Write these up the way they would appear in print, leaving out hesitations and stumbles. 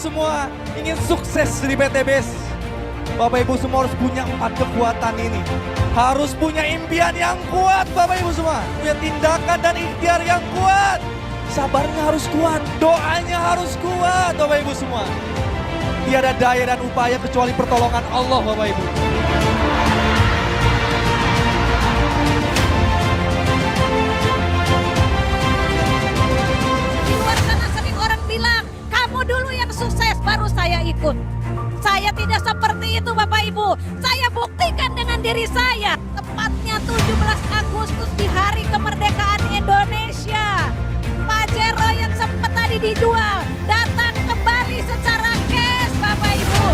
semua ingin sukses di PT BES, Bapak Ibu semua harus punya 4 kekuatan ini. Harus punya impian yang kuat Bapak Ibu semua. Punya tindakan dan ikhtiar yang kuat. Sabarnya harus kuat, doanya harus kuat Bapak Ibu semua. Tiada daya dan upaya kecuali pertolongan Allah Bapak Ibu. Di luar sana sering orang bilang, kamu dulu yang sukses baru saya ikut. Saya tidak seperti itu Bapak Ibu. Saya buktikan dengan diri saya. Tepatnya 17 Agustus di hari kemerdekaan Indonesia. Pajero yang sempat tadi dijual datang kembali secara cash Bapak Ibu.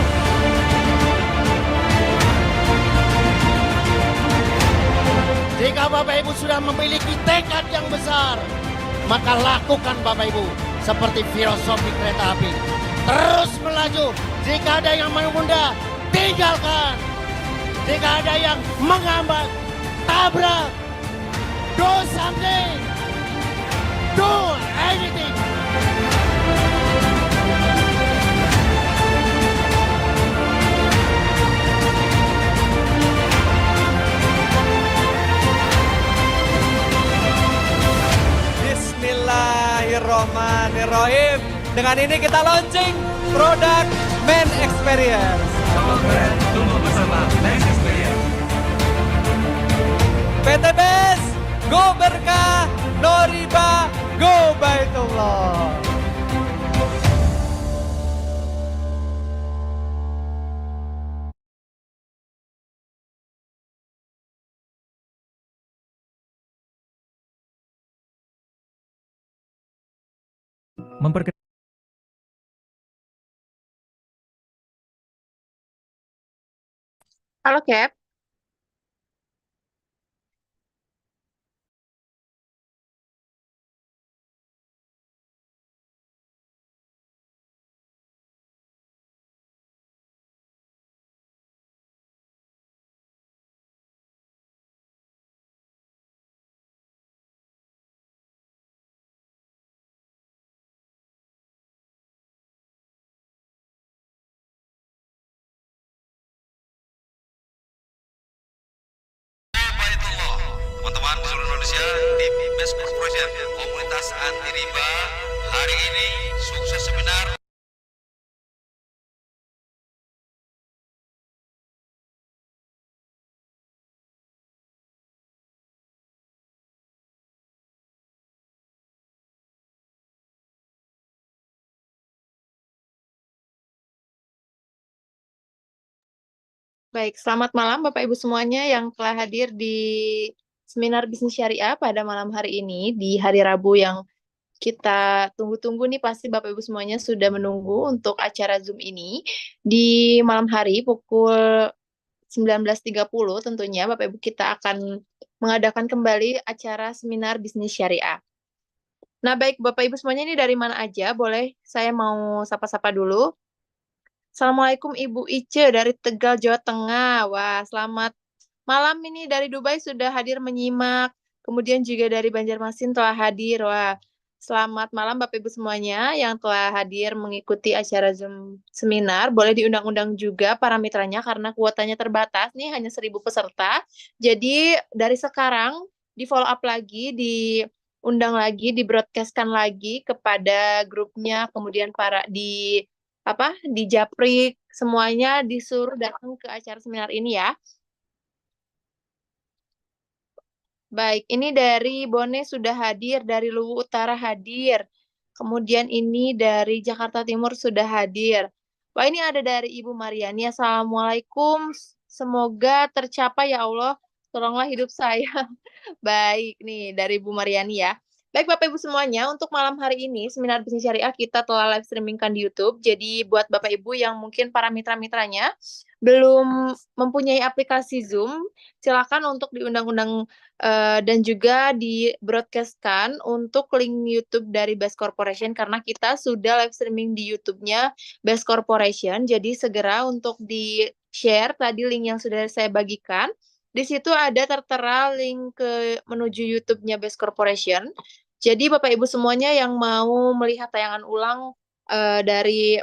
Jika Bapak Ibu sudah memiliki tekad yang besar, maka lakukan Bapak Ibu seperti filosofi kereta api. Terus melaju. Jika ada yang menunda, tinggalkan. Jika ada yang menghambat, tabrak. Do something. Do anything. Bismillahirrahmanirrahim. Dengan ini kita launching produk Men Experience. Salam keren, tumbuh bersama Men Experience. PT BES, go berkah, no riba, go baitullah. Halo Cap, Baitullah, teman-teman di seluruh Indonesia, tim BES Corporation, komunitas anti riba, hari ini sukses seminar. baik. Selamat malam Bapak Ibu semuanya yang telah hadir di seminar bisnis syariah pada malam hari ini, di hari Rabu yang kita tunggu-tunggu nih, pasti Bapak Ibu semuanya sudah menunggu untuk acara Zoom ini. Di malam hari pukul 19.30 tentunya Bapak Ibu kita akan mengadakan kembali acara seminar bisnis syariah. Nah baik Bapak Ibu semuanya, ini dari mana aja? Boleh saya mau sapa-sapa dulu. Assalamualaikum Ibu Ice dari Tegal, Jawa Tengah. Wah, selamat malam ini dari Dubai sudah hadir menyimak. Kemudian juga dari Banjarmasin telah hadir. Wah, selamat malam Bapak Ibu semuanya yang telah hadir mengikuti acara Zoom seminar. Boleh diundang-undang juga para mitranya karena kuotanya terbatas nih, hanya 1.000 peserta. Jadi dari sekarang di follow up lagi, diundang lagi, di-broadcastkan lagi kepada grupnya, kemudian para di Japri, semuanya disuruh datang ke acara seminar ini ya. Baik, ini dari Bone sudah hadir, dari Luwu Utara hadir. Kemudian ini dari Jakarta Timur sudah hadir. Wah, ini ada dari Ibu Mariani. Assalamualaikum. Semoga tercapai ya Allah. Tolonglah hidup saya. Baik, nih dari Bu Mariani ya. Baik Bapak Ibu semuanya, untuk malam hari ini seminar bisnis syariah kita telah live streamingkan di YouTube. Jadi buat Bapak Ibu yang mungkin para mitra-mitranya belum mempunyai aplikasi Zoom, silakan untuk diundang-undang dan juga di-broadcastkan untuk link YouTube dari BES Corporation karena kita sudah live streaming di YouTube-nya BES Corporation. Jadi segera untuk di-share tadi link yang sudah saya bagikan. Di situ ada tertera link ke menuju YouTube-nya BES Corporation. Jadi Bapak Ibu semuanya yang mau melihat tayangan ulang dari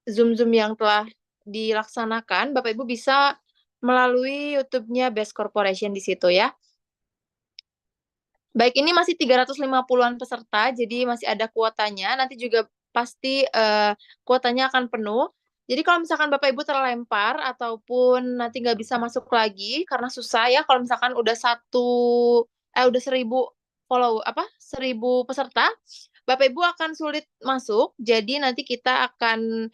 Zoom-Zoom yang telah dilaksanakan, Bapak Ibu bisa melalui YouTube-nya Best Corporation di situ ya. Baik, ini masih 350-an peserta, jadi masih ada kuotanya. Nanti juga pasti kuotanya akan penuh. Jadi kalau misalkan Bapak Ibu terlempar ataupun nanti nggak bisa masuk lagi karena susah ya kalau misalkan udah udah 1000 peserta, Bapak Ibu akan sulit masuk. Jadi nanti kita akan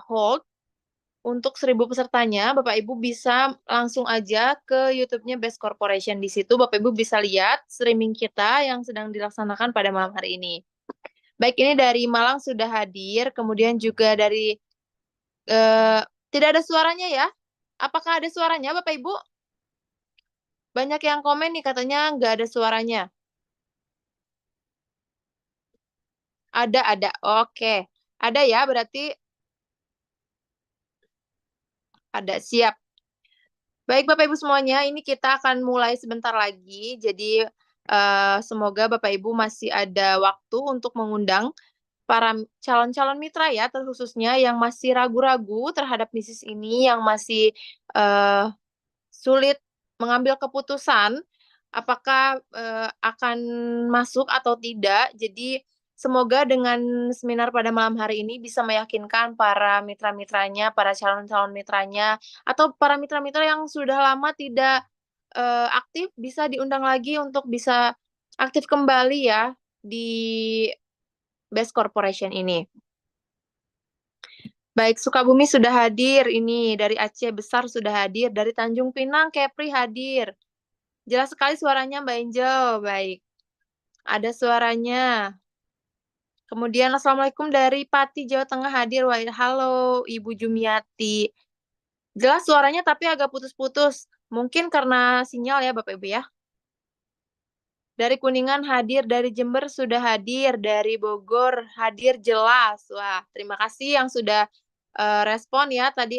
hold untuk 1000 pesertanya. Bapak Ibu bisa langsung aja ke YouTube-nya Best Corporation. Di situ Bapak Ibu bisa lihat streaming kita yang sedang dilaksanakan pada malam hari ini. Baik, ini dari Malang sudah hadir, kemudian juga dari tidak ada suaranya ya? Apakah ada suaranya Bapak Ibu? Banyak yang komen nih katanya nggak ada suaranya. Ada. Oke. Ada ya, berarti ada, siap. Baik Bapak Ibu semuanya, ini kita akan mulai sebentar lagi. Jadi semoga Bapak Ibu masih ada waktu untuk mengundang para calon-calon mitra ya, terkhususnya yang masih ragu-ragu terhadap bisnis ini, yang masih sulit mengambil keputusan apakah akan masuk atau tidak. Jadi semoga dengan seminar pada malam hari ini bisa meyakinkan para mitra-mitranya, para calon-calon mitranya, atau para mitra-mitra yang sudah lama tidak aktif bisa diundang lagi untuk bisa aktif kembali ya di Best Corporation ini. Baik, Sukabumi sudah hadir, ini dari Aceh Besar sudah hadir, dari Tanjung Pinang Kepri hadir. Jelas sekali suaranya Mbak Angel, baik. Ada suaranya. Kemudian Assalamualaikum dari Pati, Jawa Tengah hadir. Wah, halo Ibu Jumiati. Jelas suaranya tapi agak putus-putus. Mungkin karena sinyal ya Bapak Ibu ya. Dari Kuningan hadir, dari Jember sudah hadir, dari Bogor hadir jelas. Wah, terima kasih yang sudah respon ya tadi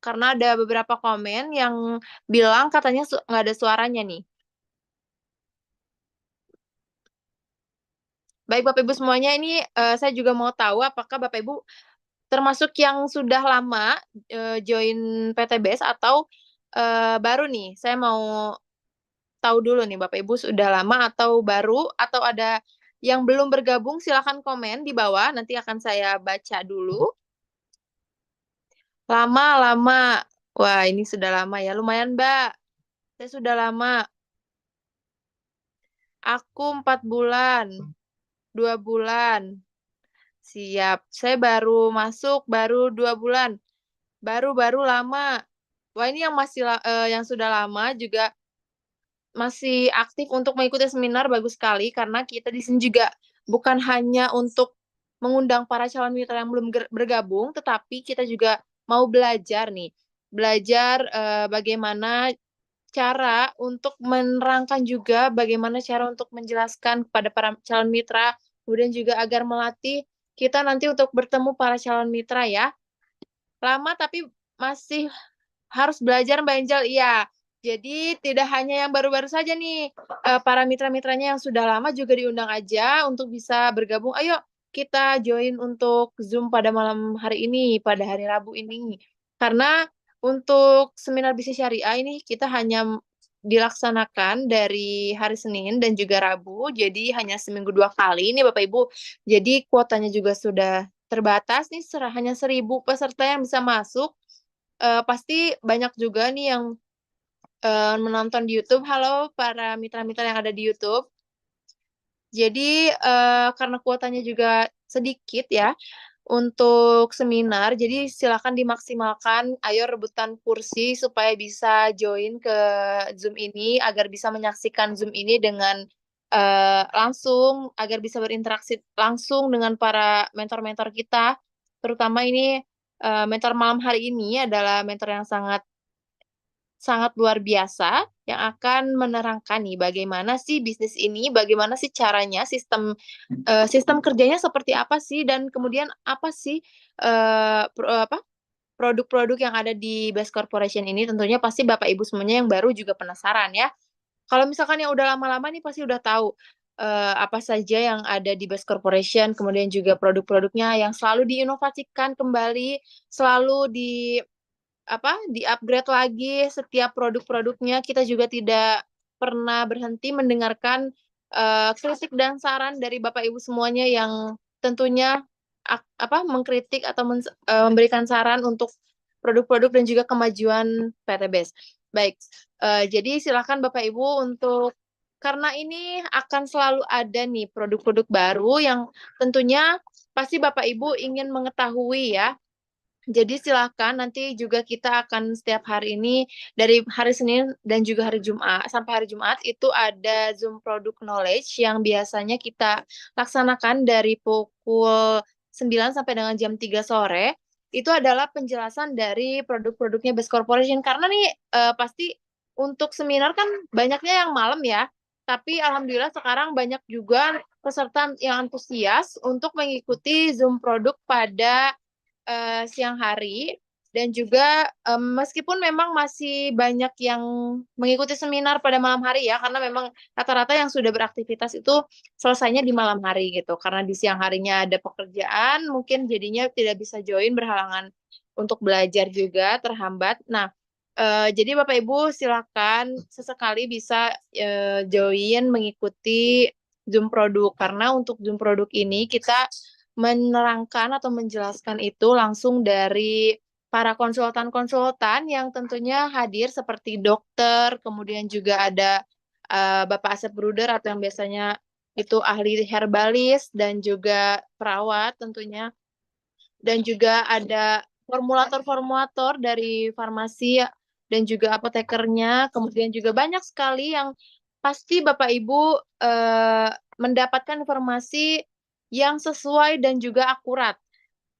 karena ada beberapa komen yang bilang katanya nggak ada suaranya nih. Baik Bapak Ibu semuanya, ini saya juga mau tahu apakah Bapak Ibu termasuk yang sudah lama join PTBS atau baru nih? Saya mau tahu dulu nih Bapak Ibu sudah lama atau baru, atau ada yang belum bergabung silakan komen di bawah, nanti akan saya baca dulu. Lama. Wah, ini sudah lama ya, lumayan Mbak. Saya sudah lama. Aku 4 bulan, 2 bulan. Siap. Saya baru masuk, baru 2 bulan. Baru lama. Wah, ini yang sudah lama juga masih aktif untuk mengikuti seminar, bagus sekali. Karena kita di sini juga bukan hanya untuk mengundang para calon mitra yang belum bergabung, tetapi kita juga mau belajar nih. Belajar bagaimana cara untuk menerangkan juga bagaimana cara untuk menjelaskan kepada para calon mitra, kemudian juga agar melatih kita nanti untuk bertemu para calon mitra ya. Lama tapi masih harus belajar Mbak Angel, iya. Jadi tidak hanya yang baru-baru saja nih, para mitra-mitranya yang sudah lama juga diundang aja untuk bisa bergabung, "Ayo kita join untuk Zoom pada malam hari ini, pada hari Rabu ini." Karena untuk seminar bisnis syariah ini kita hanya dilaksanakan dari hari Senin dan juga Rabu, jadi hanya seminggu 2 kali nih Bapak Ibu. Jadi kuotanya juga sudah terbatas nih, hanya 1000 peserta yang bisa masuk. Pasti banyak juga nih yang menonton di YouTube. Halo para mitra-mitra yang ada di YouTube. Jadi karena kuotanya juga sedikit ya untuk seminar, jadi silakan dimaksimalkan. Ayo rebutan kursi supaya bisa join ke Zoom ini agar bisa menyaksikan Zoom ini dengan langsung, agar bisa berinteraksi langsung dengan para mentor-mentor kita. Terutama ini mentor malam hari ini adalah mentor yang sangat luar biasa yang akan menerangkan nih bagaimana sih bisnis ini, bagaimana sih caranya, sistem kerjanya seperti apa sih, dan kemudian apa sih produk-produk yang ada di Best Corporation ini. Tentunya pasti Bapak Ibu semuanya yang baru juga penasaran ya. Kalau misalkan yang udah lama-lama nih pasti udah tahu apa saja yang ada di Best Corporation, kemudian juga produk-produknya yang selalu diinovasikan kembali, selalu di-upgrade lagi setiap produk-produknya. Kita juga tidak pernah berhenti mendengarkan kritik dan saran dari Bapak Ibu semuanya yang tentunya mengkritik atau memberikan saran untuk produk-produk dan juga kemajuan PT BES. Baik, jadi silakan Bapak Ibu untuk karena ini akan selalu ada nih produk-produk baru yang tentunya pasti Bapak Ibu ingin mengetahui ya. Jadi silakan nanti juga kita akan setiap hari ini dari hari Senin dan juga hari Jumat sampai hari Jumat itu ada Zoom Product Knowledge yang biasanya kita laksanakan dari pukul 9 sampai dengan jam 3 sore. Itu adalah penjelasan dari produk-produknya Best Corporation karena nih pasti untuk seminar kan banyaknya yang malam ya. Tapi alhamdulillah sekarang banyak juga peserta yang antusias untuk mengikuti Zoom produk pada siang hari dan juga meskipun memang masih banyak yang mengikuti seminar pada malam hari ya karena memang rata-rata yang sudah beraktivitas itu selesainya di malam hari gitu karena di siang harinya ada pekerjaan mungkin jadinya tidak bisa join berhalangan untuk belajar juga terhambat. Nah, jadi Bapak Ibu silakan sesekali bisa join mengikuti Zoom produk karena untuk Zoom produk ini kita menerangkan atau menjelaskan itu langsung dari para konsultan-konsultan yang tentunya hadir seperti dokter, kemudian juga ada Bapak Asep Bruder atau yang biasanya itu ahli herbalis dan juga perawat tentunya. Dan juga ada formulator-formulator dari farmasi dan juga apotekernya, kemudian juga banyak sekali yang pasti Bapak Ibu mendapatkan informasi yang sesuai dan juga akurat.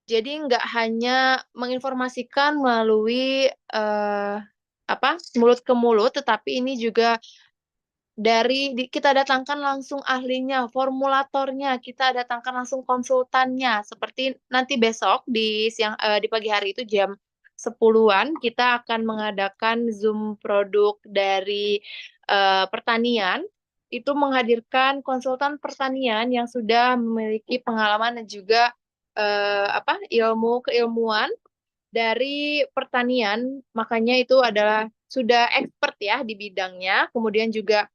Jadi nggak hanya menginformasikan melalui mulut ke mulut, tetapi ini juga kita datangkan langsung ahlinya, formulatornya, kita datangkan langsung konsultannya. Seperti nanti besok di pagi hari itu jam 10-an kita akan mengadakan Zoom produk dari pertanian. Itu menghadirkan konsultan pertanian yang sudah memiliki pengalaman dan juga ilmu keilmuan dari pertanian, makanya itu adalah sudah expert ya di bidangnya. Kemudian juga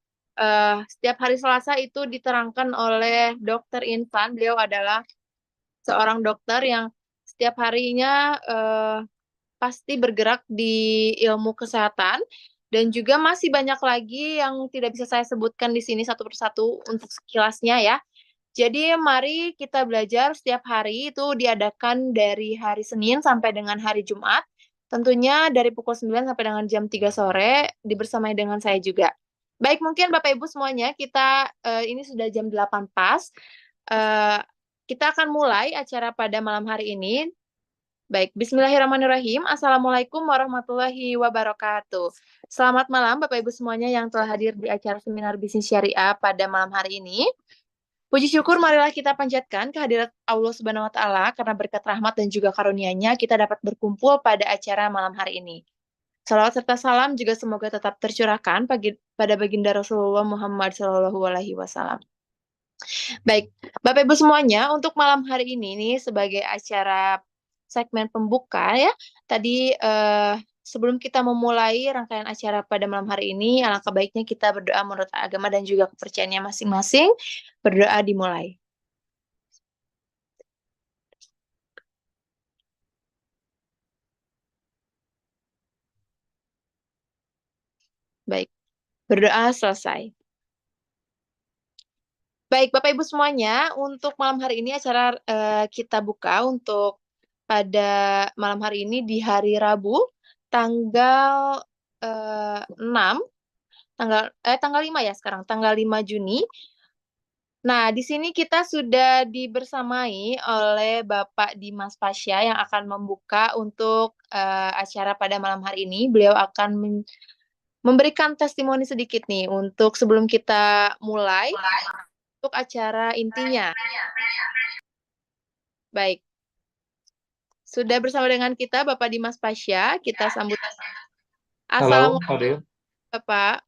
setiap hari Selasa itu diterangkan oleh Dokter Insan. Beliau adalah seorang dokter yang setiap harinya pasti bergerak di ilmu kesehatan dan juga masih banyak lagi yang tidak bisa saya sebutkan di sini satu persatu untuk sekilasnya ya. Jadi mari kita belajar setiap hari itu diadakan dari hari Senin sampai dengan hari Jumat. Tentunya dari pukul 9 sampai dengan jam 3 sore dibersamai dengan saya juga. Baik, mungkin Bapak Ibu semuanya kita ini sudah jam 8 pas. Kita akan mulai acara pada malam hari ini. Baik, bismillahirrahmanirrahim. Assalamualaikum warahmatullahi wabarakatuh. Selamat malam Bapak Ibu semuanya yang telah hadir di acara seminar bisnis syariah pada malam hari ini. Puji syukur marilah kita panjatkan kehadirat Allah Subhanahu wa taala karena berkat rahmat dan juga karunia-Nya kita dapat berkumpul pada acara malam hari ini. Salawat serta salam juga semoga tetap tercurahkan pada baginda Rasulullah Muhammad SAW. Baik, Bapak Ibu semuanya, untuk malam hari ini nih sebagai acara segmen pembuka ya. Tadi sebelum kita memulai rangkaian acara pada malam hari ini, alangkah baiknya kita berdoa menurut agama dan juga kepercayaannya masing-masing. Berdoa dimulai. Baik, berdoa selesai. Baik, Bapak Ibu semuanya, untuk malam hari ini acara kita buka untuk pada malam hari ini di hari Rabu, tanggal 6, tanggal 5 ya sekarang, tanggal 5 Juni. Nah, di sini kita sudah dibersamai oleh Bapak Dimas Pasya yang akan membuka untuk acara pada malam hari ini. Beliau akan memberikan testimoni sedikit nih untuk sebelum kita mulai untuk acara intinya. Baik. Sudah bersama dengan kita Bapak Dimas Pasya, kita sambut. Halo, Assalamualaikum Bapak.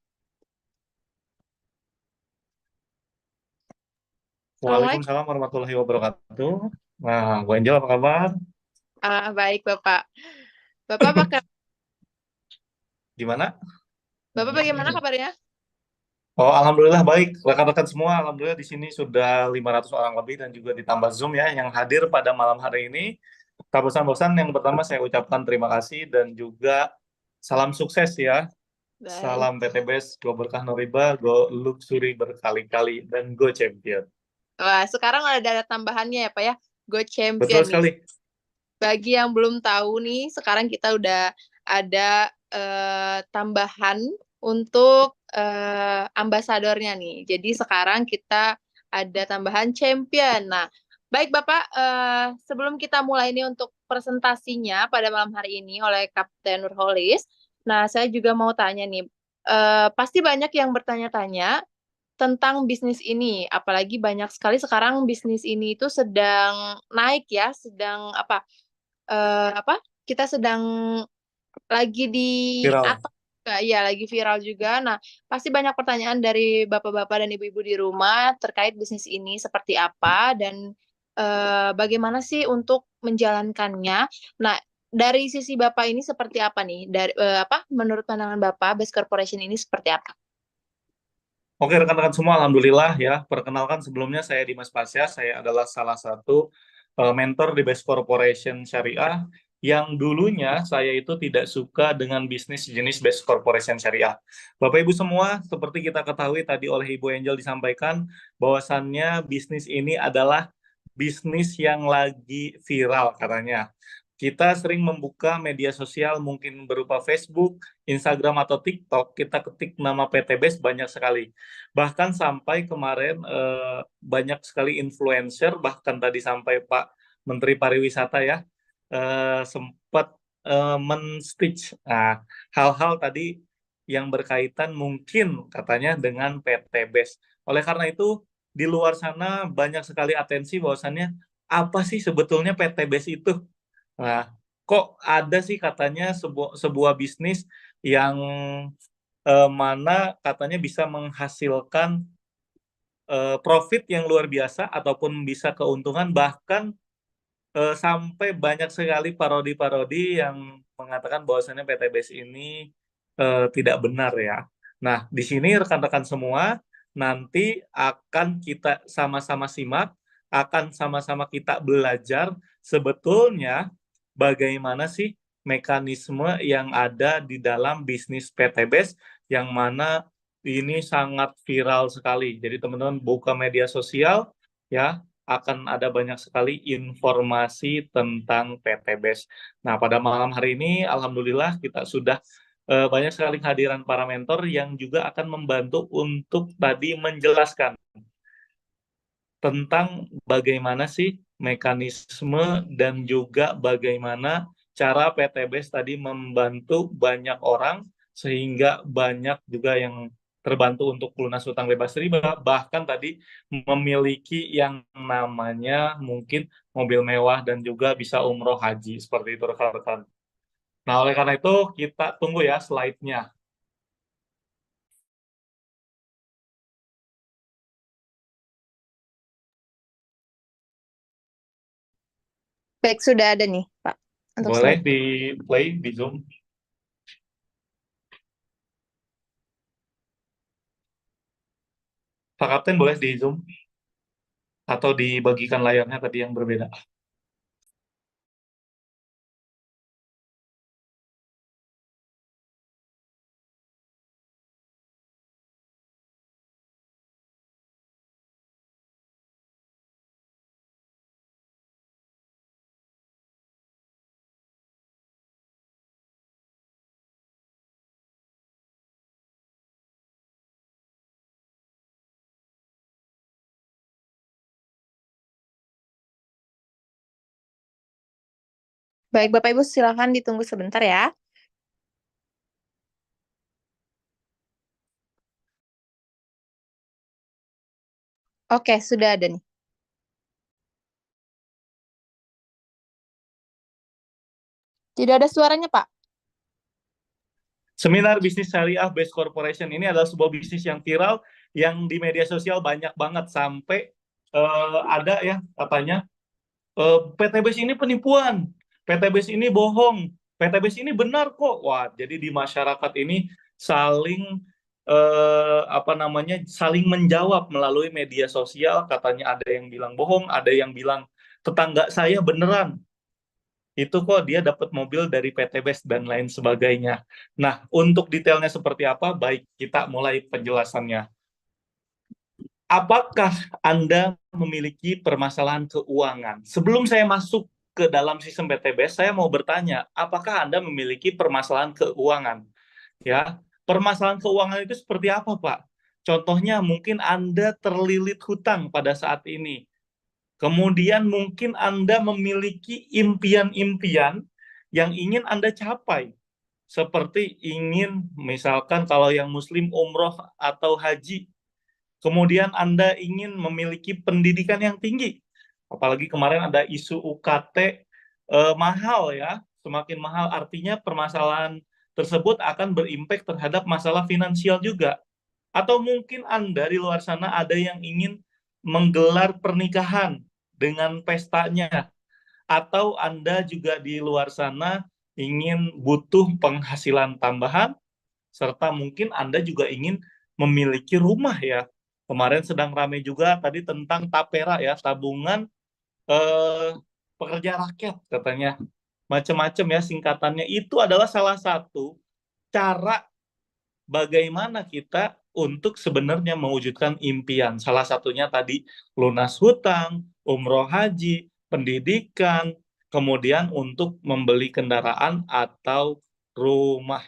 Assalamualaikum. Waalaikumsalam warahmatullahi wabarakatuh. Nah, Bu Angel apa kabar? Baik, Bapak. Bapak apa kabar? Gimana? Bapak bagaimana kabarnya? Oh, alhamdulillah baik. Rekan-rekan semua, alhamdulillah di sini sudah 500 orang lebih dan juga ditambah Zoom ya yang hadir pada malam hari ini. Tak bosan-bosan, yang pertama saya ucapkan terima kasih dan juga salam sukses ya. Baik. Salam PTBS, Go Berkah Noriba, Go Luxury berkali-kali, dan Go Champion. Wah, sekarang ada tambahannya ya, Pak ya. Go Betul Champion nih. sekali. Bagi yang belum tahu nih, sekarang kita udah ada tambahan untuk ambasadornya nih. Jadi sekarang kita ada tambahan champion. Nah, baik Bapak, sebelum kita mulai ini untuk presentasinya pada malam hari ini oleh Kapten Nurholis, nah saya juga mau tanya nih, pasti banyak yang bertanya-tanya tentang bisnis ini, apalagi banyak sekali sekarang bisnis ini itu sedang naik ya, sedang kita sedang lagi di Viral. atas juga, ya lagi viral juga. Nah, pasti banyak pertanyaan dari bapak-bapak dan ibu-ibu di rumah terkait bisnis ini seperti apa dan bagaimana sih untuk menjalankannya. Nah, dari sisi Bapak ini seperti apa nih? Dari menurut pandangan Bapak, Best Corporation ini seperti apa? Oke, rekan-rekan semua, alhamdulillah ya. Perkenalkan sebelumnya saya Dimas Pasya, saya adalah salah satu mentor di Best Corporation Syariah yang dulunya saya itu tidak suka dengan bisnis jenis Best Corporation Syariah. Bapak Ibu semua, seperti kita ketahui tadi oleh Ibu Angel disampaikan bahwasannya bisnis ini adalah bisnis yang lagi viral katanya. Kita sering membuka media sosial mungkin berupa Facebook, Instagram atau TikTok, kita ketik nama PTBS banyak sekali. Bahkan sampai kemarin banyak sekali influencer, bahkan tadi sampai Pak Menteri Pariwisata ya, sempat men-stitch hal-hal tadi yang berkaitan mungkin katanya dengan PTBS. Oleh karena itu, di luar sana banyak sekali atensi bahwasannya apa sih sebetulnya PTBS itu? Nah, kok ada sih katanya sebuah bisnis yang mana katanya bisa menghasilkan profit yang luar biasa ataupun bisa keuntungan, bahkan sampai banyak sekali parodi-parodi yang mengatakan bahwasannya PTBS ini tidak benar ya. Nah, di sini rekan-rekan semua nanti akan kita sama-sama simak, akan sama-sama kita belajar sebetulnya bagaimana sih mekanisme yang ada di dalam bisnis PTBS yang mana ini sangat viral sekali. Jadi teman-teman buka media sosial ya, akan ada banyak sekali informasi tentang PTBS. Nah, pada malam hari ini alhamdulillah kita sudah banyak sekali kehadiran para mentor yang juga akan membantu untuk tadi menjelaskan tentang bagaimana sih mekanisme dan juga bagaimana cara PTBS tadi membantu banyak orang sehingga banyak juga yang terbantu untuk lunas hutang bebas riba, bahkan tadi memiliki yang namanya mungkin mobil mewah dan juga bisa umroh haji, seperti itu rekan-rekan. Nah, oleh karena itu kita tunggu ya slide-nya. Baik, sudah ada nih, Pak. Untuk Boleh slide. di play di Zoom. Pak Kapten boleh di Zoom atau dibagikan layarnya tadi yang berbeda. Baik, Bapak Ibu silakan ditunggu sebentar ya. Oke, sudah ada nih. Tidak ada suaranya, Pak. Seminar Bisnis Syariah Best Corporation ini adalah sebuah bisnis yang viral yang di media sosial banyak banget sampai ada ya katanya PTBS ini penipuan, PTBS ini bohong, PTBS ini benar kok. Wah, jadi di masyarakat ini saling saling menjawab melalui media sosial. Katanya ada yang bilang bohong, ada yang bilang tetangga saya beneran. Itu kok dia dapat mobil dari PTBS dan lain sebagainya. Nah, untuk detailnya seperti apa, baik kita mulai penjelasannya. Apakah Anda memiliki permasalahan keuangan? Sebelum saya masuk ke dalam sistem PTBS, saya mau bertanya, apakah Anda memiliki permasalahan keuangan? Ya, permasalahan keuangan itu seperti apa, Pak? Contohnya mungkin Anda terlilit hutang pada saat ini. Kemudian mungkin Anda memiliki impian-impian yang ingin Anda capai. Seperti ingin, misalkan kalau yang Muslim umroh atau haji. Kemudian Anda ingin memiliki pendidikan yang tinggi. Apalagi kemarin ada isu UKT mahal ya, semakin mahal. Artinya permasalahan tersebut akan berimpact terhadap masalah finansial juga. Atau mungkin Anda di luar sana ada yang ingin menggelar pernikahan dengan pestanya. Atau Anda juga di luar sana ingin butuh penghasilan tambahan, serta mungkin Anda juga ingin memiliki rumah ya. Kemarin sedang ramai juga tadi tentang tapera ya, tabungan pekerja rakyat katanya. Macam-macam ya singkatannya. Itu adalah salah satu cara bagaimana kita untuk sebenarnya mewujudkan impian. Salah satunya tadi lunas hutang, umroh haji, pendidikan, kemudian untuk membeli kendaraan atau rumah.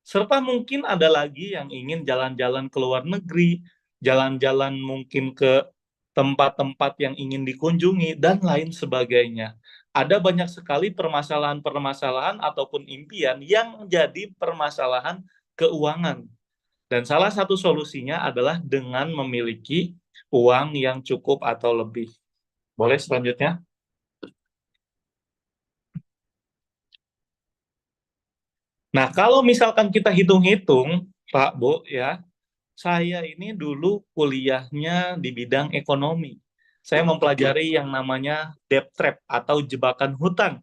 Serta mungkin ada lagi yang ingin jalan-jalan ke luar negeri, jalan-jalan mungkin ke tempat-tempat yang ingin dikunjungi, dan lain sebagainya. Ada banyak sekali permasalahan-permasalahan ataupun impian yang menjadi permasalahan keuangan. Dan salah satu solusinya adalah dengan memiliki uang yang cukup atau lebih. Boleh selanjutnya? Nah, kalau misalkan kita hitung-hitung, Pak, Bu, ya, saya ini dulu kuliahnya di bidang ekonomi. Saya mempelajari yang namanya debt trap atau jebakan hutang.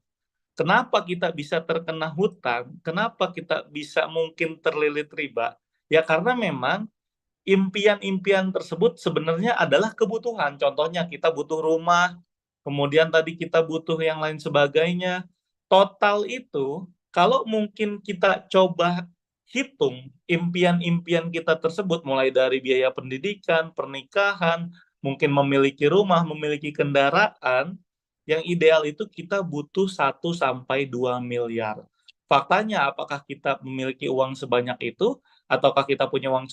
Kenapa kita bisa terkena hutang? Kenapa kita bisa mungkin terlilit riba? Ya karena memang impian-impian tersebut sebenarnya adalah kebutuhan. Contohnya kita butuh rumah, kemudian tadi kita butuh yang lain sebagainya. Total itu, kalau mungkin kita coba hitung impian-impian kita tersebut, mulai dari biaya pendidikan, pernikahan, mungkin memiliki rumah, memiliki kendaraan, yang ideal itu kita butuh 1 sampai 2 miliar. Faktanya, apakah kita memiliki uang sebanyak itu, ataukah kita punya uang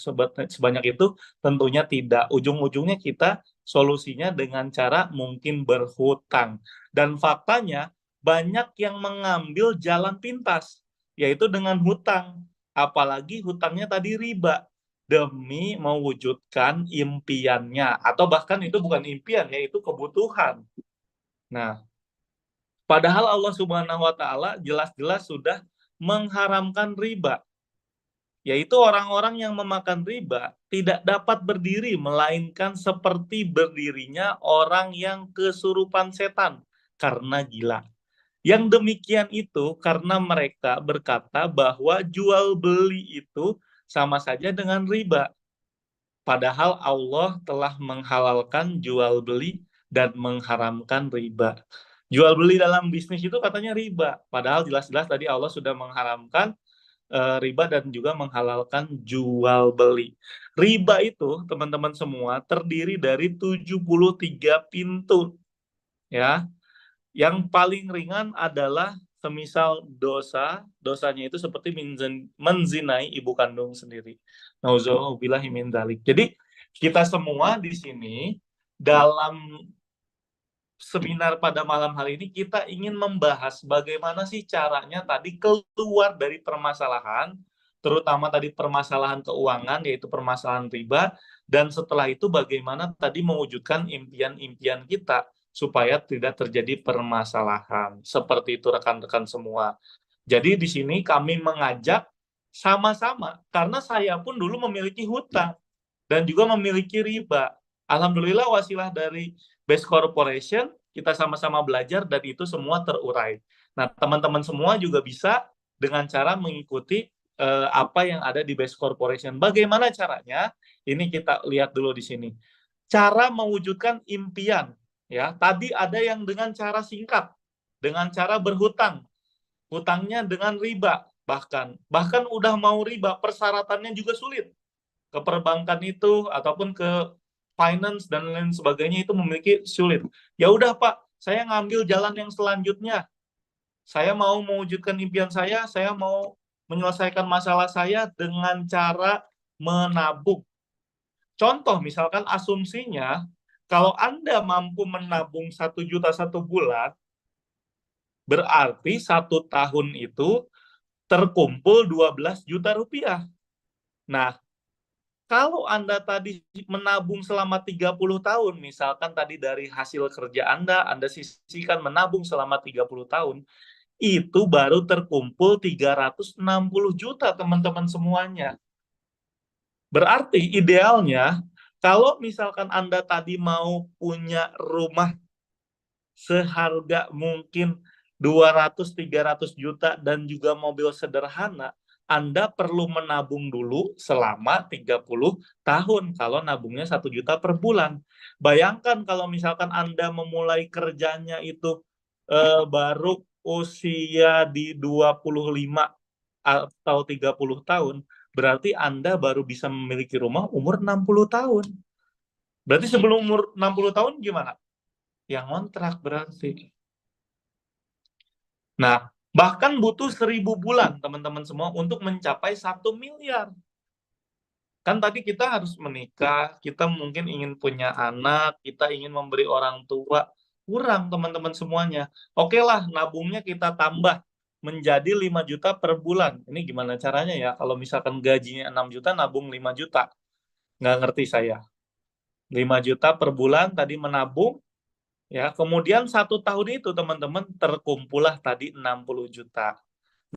sebanyak itu? Tentunya tidak. Ujung-ujungnya kita solusinya dengan cara mungkin berhutang. Dan faktanya, banyak yang mengambil jalan pintas, yaitu dengan hutang. Apalagi hutangnya tadi riba, demi mewujudkan impiannya. Atau bahkan itu bukan impian, yaitu kebutuhan. Nah, padahal Allah Subhanahu wa Ta'ala jelas-jelas sudah mengharamkan riba, yaitu orang-orang yang memakan riba tidak dapat berdiri, melainkan seperti berdirinya orang yang kesurupan setan karena gila. Yang demikian itu karena mereka berkata bahwa jual beli itu sama saja dengan riba. Padahal Allah telah menghalalkan jual beli dan mengharamkan riba. Jual beli dalam bisnis itu katanya riba. Padahal jelas-jelas tadi Allah sudah mengharamkan riba dan juga menghalalkan jual beli. Riba itu teman-teman semua terdiri dari 73 pintu. Ya. Yang paling ringan adalah semisal dosanya itu seperti menzinai ibu kandung sendiri. Nauzubillahi min dzalik. Jadi kita semua di sini dalam seminar pada malam hari ini kita ingin membahas bagaimana sih caranya tadi keluar dari permasalahan, terutama tadi permasalahan keuangan yaitu permasalahan riba, dan setelah itu bagaimana tadi mewujudkan impian-impian kita supaya tidak terjadi permasalahan. Seperti itu rekan-rekan semua. Jadi di sini kami mengajak sama-sama, karena saya pun dulu memiliki hutang dan juga memiliki riba. Alhamdulillah wasilah dari Best Corporation, kita sama-sama belajar dan itu semua terurai. Nah, teman-teman semua juga bisa dengan cara mengikuti apa yang ada di Best Corporation. Bagaimana caranya? Ini kita lihat dulu di sini. Cara mewujudkan impian. Ya, tadi ada yang dengan cara singkat, dengan cara berhutang, hutangnya dengan riba, bahkan udah mau riba, persyaratannya juga sulit. Ke perbankan itu ataupun ke finance dan lain sebagainya itu memiliki sulit. Ya udah Pak, saya ngambil jalan yang selanjutnya. Saya mau mewujudkan impian saya mau menyelesaikan masalah saya dengan cara menabung. Contoh misalkan asumsinya, kalau Anda mampu menabung 1 juta 1 bulan, berarti 1 tahun itu terkumpul 12 juta rupiah. Nah, kalau Anda tadi menabung selama 30 tahun, misalkan tadi dari hasil kerja Anda sisihkan menabung selama 30 tahun, itu baru terkumpul 360 juta teman-teman semuanya. Berarti idealnya, kalau misalkan Anda tadi mau punya rumah seharga mungkin 200-300 juta dan juga mobil sederhana, Anda perlu menabung dulu selama 30 tahun kalau nabungnya 1 juta per bulan. Bayangkan kalau misalkan Anda memulai kerjanya itu baru usia di 25 atau 30 tahun, berarti Anda baru bisa memiliki rumah umur 60 tahun. Berarti sebelum umur 60 tahun gimana? Yang ngontrak berarti. Nah, bahkan butuh 1000 bulan teman-teman semua untuk mencapai 1 miliar. Kan tadi kita harus menikah, kita mungkin ingin punya anak, kita ingin memberi orang tua, kurang teman-teman semuanya. Oke lah, nabungnya kita tambah menjadi 5 juta per bulan. Ini gimana caranya ya? Kalau misalkan gajinya 6 juta, nabung 5 juta. Nggak ngerti saya. 5 juta per bulan tadi menabung, ya, kemudian 1 tahun itu teman-teman terkumpullah tadi 60 juta.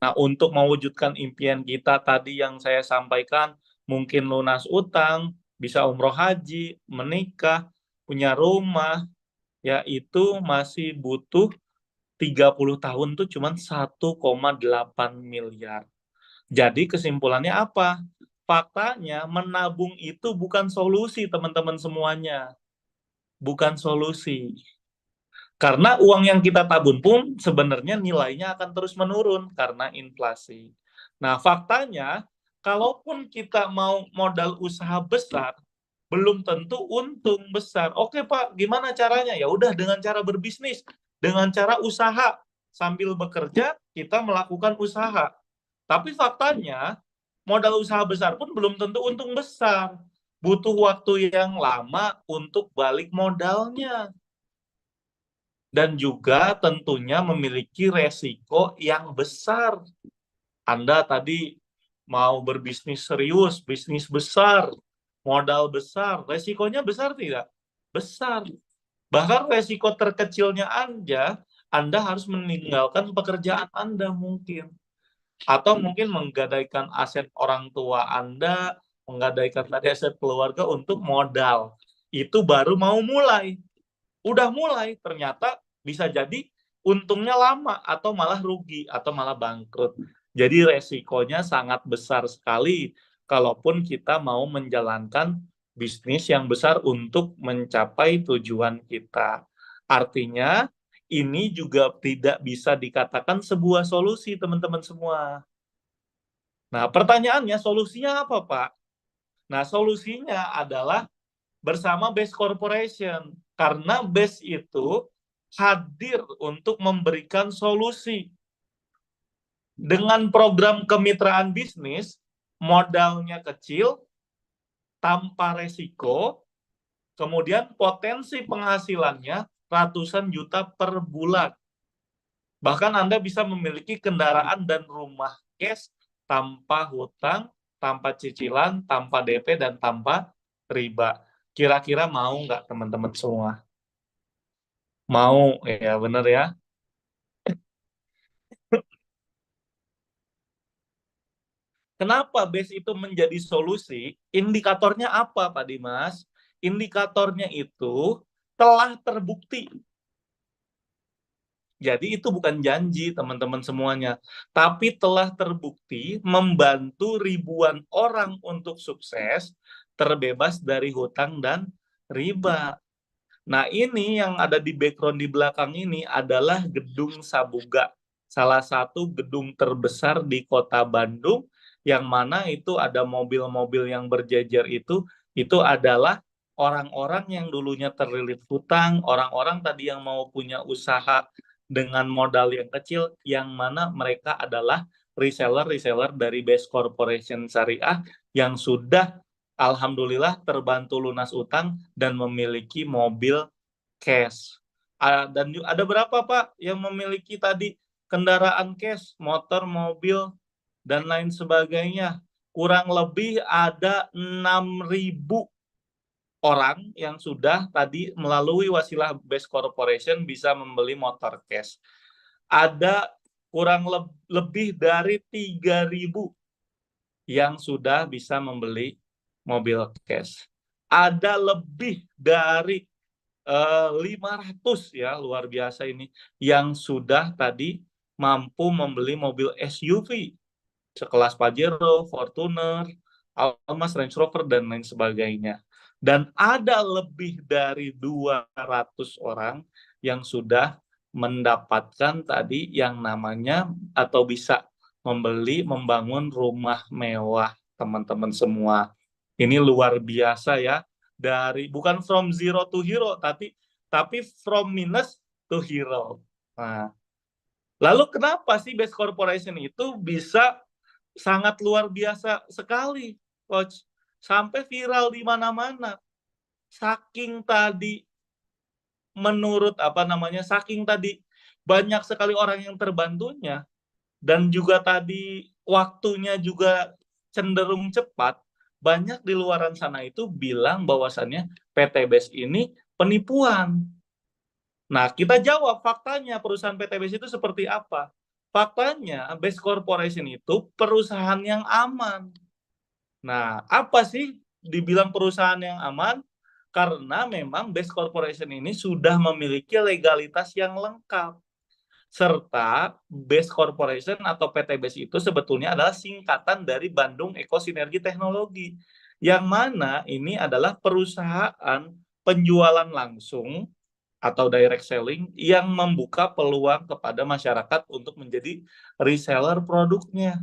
Nah, untuk mewujudkan impian kita tadi yang saya sampaikan, mungkin lunas utang, bisa umroh haji, menikah, punya rumah, ya itu masih butuh 30 tahun tuh cuma 1,8 miliar. Jadi kesimpulannya apa? Faktanya menabung itu bukan solusi teman-teman semuanya. Bukan solusi. Karena uang yang kita tabung pun sebenarnya nilainya akan terus menurun karena inflasi. Nah, faktanya, kalaupun kita mau modal usaha besar, belum tentu untung besar. Oke, Pak, gimana caranya? Ya udah dengan cara berbisnis, dengan cara usaha. Sambil bekerja, kita melakukan usaha. Tapi faktanya, modal usaha besar pun belum tentu untung besar. Butuh waktu yang lama untuk balik modalnya. Dan juga tentunya memiliki resiko yang besar. Anda tadi mau berbisnis serius, bisnis besar, modal besar, resikonya besar tidak? Besar. Bahkan resiko terkecilnya Anda harus meninggalkan pekerjaan Anda mungkin. Atau mungkin menggadaikan aset orang tua Anda, menggadaikan tadi aset keluarga untuk modal. Itu baru mau mulai. Udah mulai, ternyata bisa jadi untungnya lama atau malah rugi atau malah bangkrut. Jadi resikonya sangat besar sekali kalaupun kita mau menjalankan bisnis yang besar untuk mencapai tujuan kita. Artinya ini juga tidak bisa dikatakan sebuah solusi teman-teman semua. Nah, pertanyaannya solusinya apa, Pak? Nah, solusinya adalah bersama Best Corporation. Karena Best itu hadir untuk memberikan solusi. Dengan program kemitraan bisnis, modalnya kecil, tanpa resiko, kemudian potensi penghasilannya ratusan juta per bulan. Bahkan Anda bisa memiliki kendaraan dan rumah cash tanpa hutang, tanpa cicilan, tanpa DP, dan tanpa riba. Kira-kira mau nggak teman-teman semua? Mau, ya bener ya. Kenapa BES itu menjadi solusi? Indikatornya apa, Pak Dimas? indikatornya itu telah terbukti. Jadi itu bukan janji teman-teman semuanya, tapi telah terbukti membantu ribuan orang untuk sukses terbebas dari hutang dan riba. Nah, ini yang ada di background di belakang ini adalah Gedung Sabuga, salah satu gedung terbesar di Kota Bandung, yang mana itu ada mobil-mobil yang berjejer itu adalah orang-orang yang dulunya terlilit hutang, orang-orang tadi yang mau punya usaha dengan modal yang kecil, yang mana mereka adalah reseller-reseller dari Best Corporation Syariah yang sudah alhamdulillah terbantu lunas utang dan memiliki mobil cash. Dan ada berapa Pak yang memiliki tadi kendaraan cash, motor, mobil, dan lain sebagainya? Kurang lebih ada 6.000 orang yang sudah tadi melalui wasilah Best Corporation bisa membeli motor cash. Ada kurang lebih dari 3.000 yang sudah bisa membeli mobil cash. Ada lebih dari 500 ya, luar biasa ini, yang sudah tadi mampu membeli mobil SUV sekelas Pajero, Fortuner, Almas, Range Rover, dan lain sebagainya. Dan ada lebih dari 200 orang yang sudah mendapatkan tadi yang namanya atau bisa membangun rumah mewah, teman-teman semua. Ini luar biasa ya, dari bukan from zero to hero, tapi from minus to hero. Nah, lalu kenapa sih Best Corporation itu bisa sangat luar biasa sekali, Coach? Sampai viral di mana-mana. Saking tadi saking tadi banyak sekali orang yang terbantunya, dan juga tadi waktunya juga cenderung cepat, banyak di luaran sana itu bilang bahwasannya PTBS ini penipuan. Nah, kita jawab faktanya perusahaan PTBS itu seperti apa. Faktanya Best Corporation itu perusahaan yang aman. Nah, apa sih dibilang perusahaan yang aman? Karena memang Best Corporation ini sudah memiliki legalitas yang lengkap. Serta Best Corporation atau PTBS itu sebetulnya adalah singkatan dari Bandung Eko Sinergi Teknologi. Yang mana ini adalah perusahaan penjualan langsung atau direct selling yang membuka peluang kepada masyarakat untuk menjadi reseller produknya.